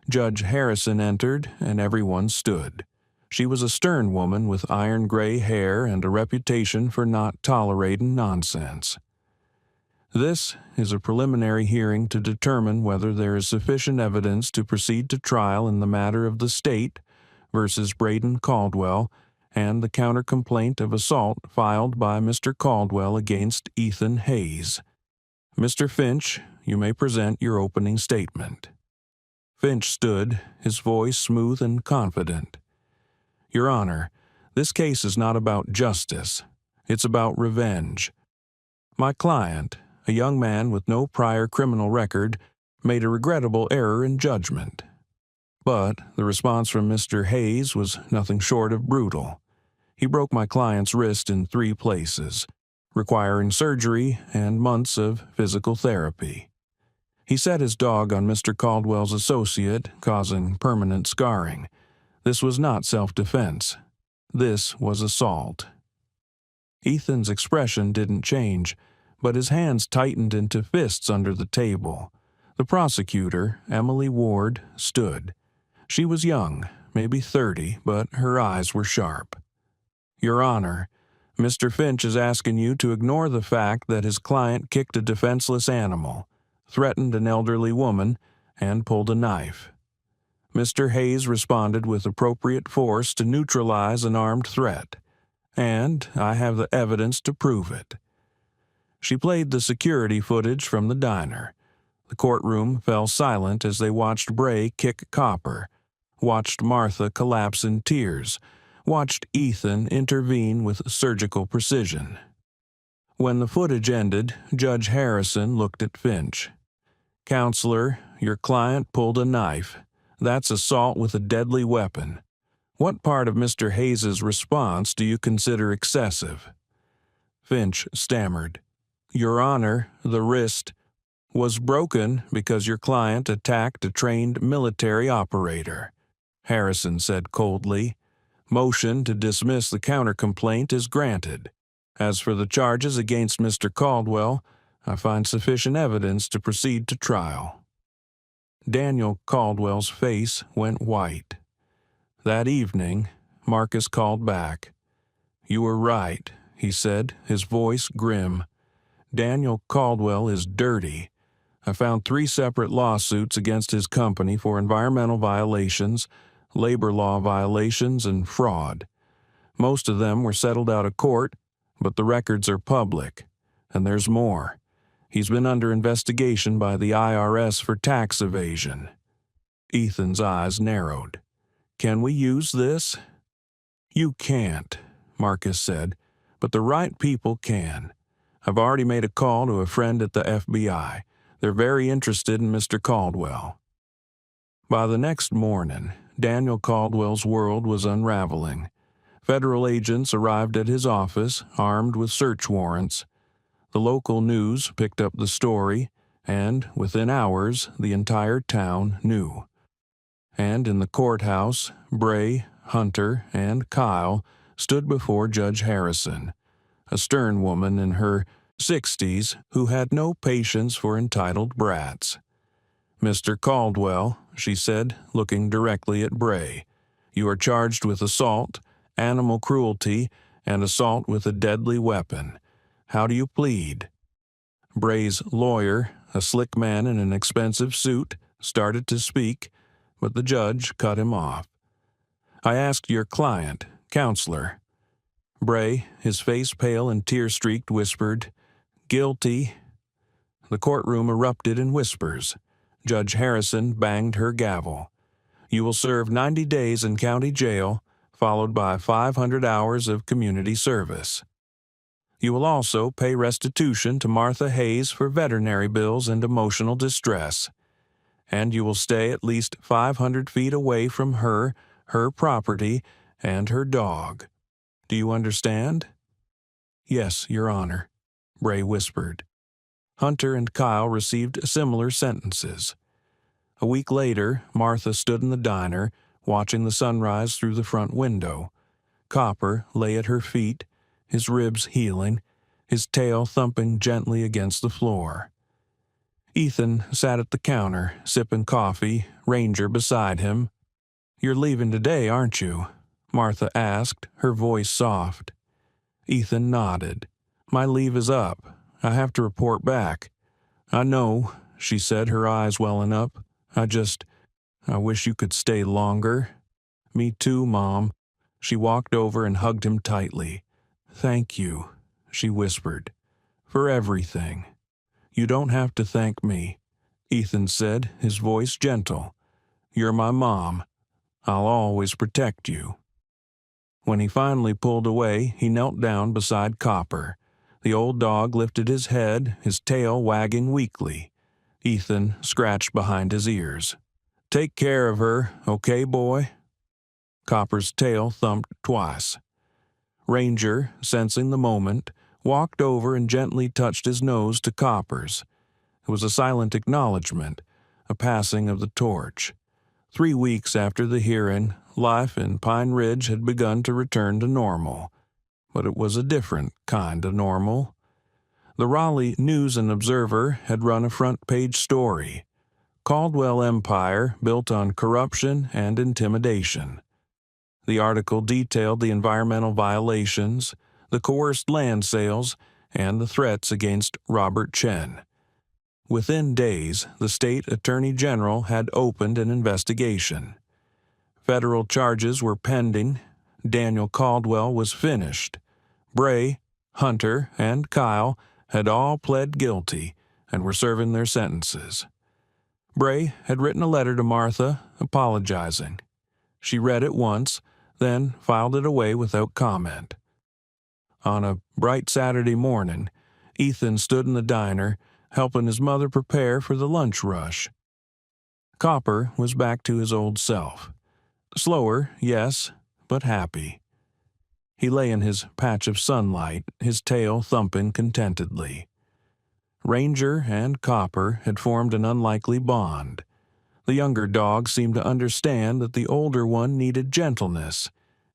Judge Harrison entered, and everyone stood. She was a stern woman with iron-gray hair and a reputation for not tolerating nonsense. "This is a preliminary hearing to determine whether there is sufficient evidence to proceed to trial in the matter of the state versus Brayden Caldwell and the counter-complaint of assault filed by Mr. Caldwell against Ethan Hayes. Mr. Finch, you may present your opening statement." Finch stood, his voice smooth and confident. "Your Honor, this case is not about justice. It's about revenge. My client, a young man with no prior criminal record, made a regrettable error in judgment. But the response from Mr. Hayes was nothing short of brutal. He broke my client's wrist in 3 places, requiring surgery and months of physical therapy. He set his dog on Mr. Caldwell's associate, causing permanent scarring. This was not self-defense. This was assault." Ethan's expression didn't change, but his hands tightened into fists under the table. The prosecutor, Emily Ward, stood. She was young, maybe 30, but her eyes were sharp. "Your Honor, Mr. Finch is asking you to ignore the fact that his client kicked a defenseless animal, threatened an elderly woman, and pulled a knife. Mr. Hayes responded with appropriate force to neutralize an armed threat, and I have the evidence to prove it." She played the security footage from the diner. The courtroom fell silent as they watched Bray kick copper, watched Martha collapse in tears, watched Ethan intervene with surgical precision. When the footage ended, Judge Harrison looked at Finch. "Counselor, your client pulled a knife. That's assault with a deadly weapon. What part of Mr. Hayes's response do you consider excessive?" Finch stammered. "Your Honor, the wrist was broken because your client attacked a trained military operator," Harrison said coldly. "Motion to dismiss the counter-complaint is granted. As for the charges against Mr. Caldwell, I find sufficient evidence to proceed to trial." Daniel Caldwell's face went white. That evening, Marcus called back. "You were right," he said, his voice grim. "Daniel Caldwell is dirty. I found 3 separate lawsuits against his company for environmental violations, labor law violations, and fraud. Most of them were settled out of court, but the records are public. And there's more. He's been under investigation by the IRS for tax evasion." Ethan's eyes narrowed. "Can we use this?" "You can't," Marcus said, "but the right people can. I've already made a call to a friend at the FBI. They're very interested in Mr. Caldwell." By the next morning, Daniel Caldwell's world was unraveling. Federal agents arrived at his office, armed with search warrants. The local news picked up the story, and within hours the entire town knew. And in the courthouse, Bray, Hunter, and Kyle stood before Judge Harrison, a stern woman in her 60s who had no patience for entitled brats. "Mr. Caldwell," she said, looking directly at Bray, "you are charged with assault, animal cruelty, and assault with a deadly weapon. How do you plead?" Bray's lawyer, a slick man in an expensive suit, started to speak, but the judge cut him off. "I asked your client, counselor." Bray, his face pale and tear-streaked, whispered, "Guilty." The courtroom erupted in whispers. Judge Harrison banged her gavel. "You will serve 90 days in county jail, followed by 500 hours of community service. You will also pay restitution to Martha Hayes for veterinary bills and emotional distress. And you will stay at least 500 feet away from her property, and her dog. Do you understand?" "Yes, Your Honor," Bray whispered. Hunter and Kyle received similar sentences. A week later, Martha stood in the diner, watching the sunrise through the front window. Copper lay at her feet, his ribs healing, his tail thumping gently against the floor. Ethan sat at the counter, sipping coffee, Ranger beside him. "You're leaving today, aren't you?" Martha asked, her voice soft. Ethan nodded. "My leave is up. I have to report back." "I know," she said, her eyes welling up. I wish you could stay longer." "Me too, Mom." She walked over and hugged him tightly. "Thank you," she whispered, "for everything." "You don't have to thank me," Ethan said, his voice gentle. "You're my mom. I'll always protect you." When he finally pulled away, he knelt down beside Copper. The old dog lifted his head, his tail wagging weakly. Ethan scratched behind his ears. "Take care of her, okay, boy?" Copper's tail thumped twice. Ranger, sensing the moment, walked over and gently touched his nose to Copper's. It was a silent acknowledgement, a passing of the torch. 3 weeks after the hearing, life in Pine Ridge had begun to return to normal. But it was a different kind of normal. The Raleigh News and Observer had run a front-page story. Caldwell Empire built on corruption and intimidation. The article detailed the environmental violations, the coerced land sales, and the threats against Robert Chen. Within days, the state attorney general had opened an investigation. Federal charges were pending. Daniel Caldwell was finished. Bray, Hunter, and Kyle had all pled guilty and were serving their sentences. Bray had written a letter to Martha, apologizing. She read it once, then filed it away without comment. On a bright Saturday morning, Ethan stood in the diner, helping his mother prepare for the lunch rush. Copper was back to his old self. Slower, yes, but happy. He lay in his patch of sunlight, his tail thumping contentedly. Ranger and Copper had formed an unlikely bond. The younger dog seemed to understand that the older one needed gentleness,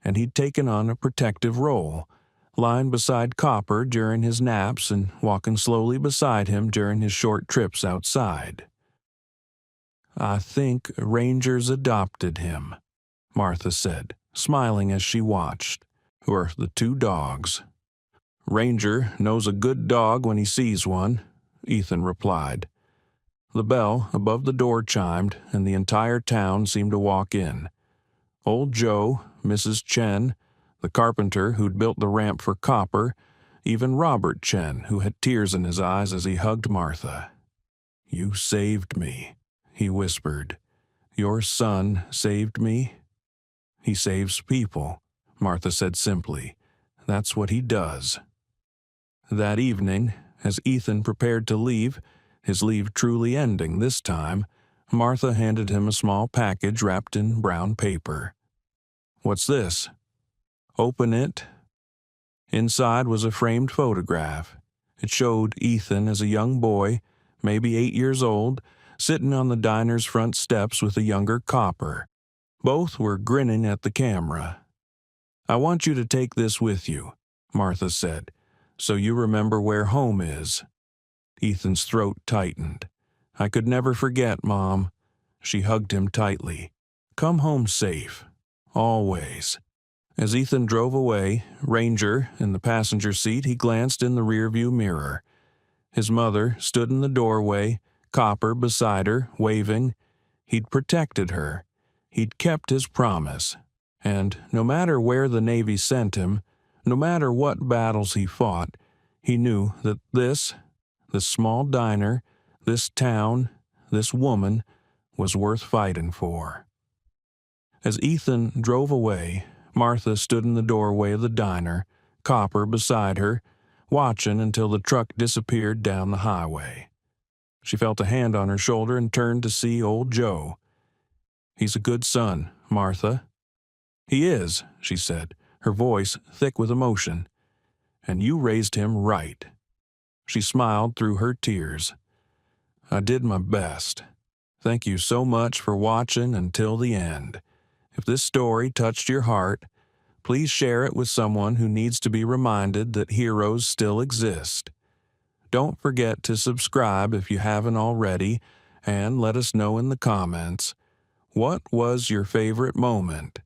and he'd taken on a protective role, lying beside Copper during his naps and walking slowly beside him during his short trips outside. "I think Ranger's adopted him," Martha said, smiling as she watched. "Or the 2 dogs." "Ranger knows a good dog when he sees one," Ethan replied. The bell above the door chimed, and the entire town seemed to walk in. Old Joe, Mrs. Chen, the carpenter who'd built the ramp for Copper, even Robert Chen, who had tears in his eyes as he hugged Martha. "You saved me," he whispered. "Your son saved me." "He saves people," Martha said simply. "That's what he does." That evening, as Ethan prepared to leave, his leave truly ending this time, Martha handed him a small package wrapped in brown paper. "What's this?" "Open it." Inside was a framed photograph. It showed Ethan as a young boy, maybe 8 years old, sitting on the diner's front steps with a younger Copper. Both were grinning at the camera. "I want you to take this with you," Martha said, "so you remember where home is." Ethan's throat tightened. "I could never forget, Mom." She hugged him tightly. "Come home safe. Always." As Ethan drove away, Ranger in the passenger seat, he glanced in the rearview mirror. His mother stood in the doorway, Copper beside her, waving. He'd protected her. He'd kept his promise. And no matter where the Navy sent him, no matter what battles he fought, he knew that this small diner, this town, this woman was worth fighting for. As Ethan drove away, Martha stood in the doorway of the diner, Copper beside her, watching until the truck disappeared down the highway. She felt a hand on her shoulder and turned to see old Joe. "He's a good son, Martha." "He is," she said, her voice thick with emotion. "And you raised him right." She smiled through her tears. "I did my best. Thank you so much for watching until the end. If this story touched your heart, please share it with someone who needs to be reminded that heroes still exist. Don't forget to subscribe if you haven't already, and let us know in the comments, what was your favorite moment?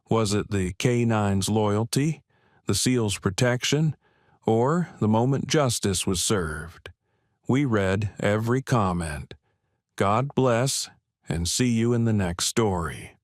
Was it the K-9's loyalty, the SEAL's protection, or the moment justice was served? We read every comment. God bless, and see you in the next story.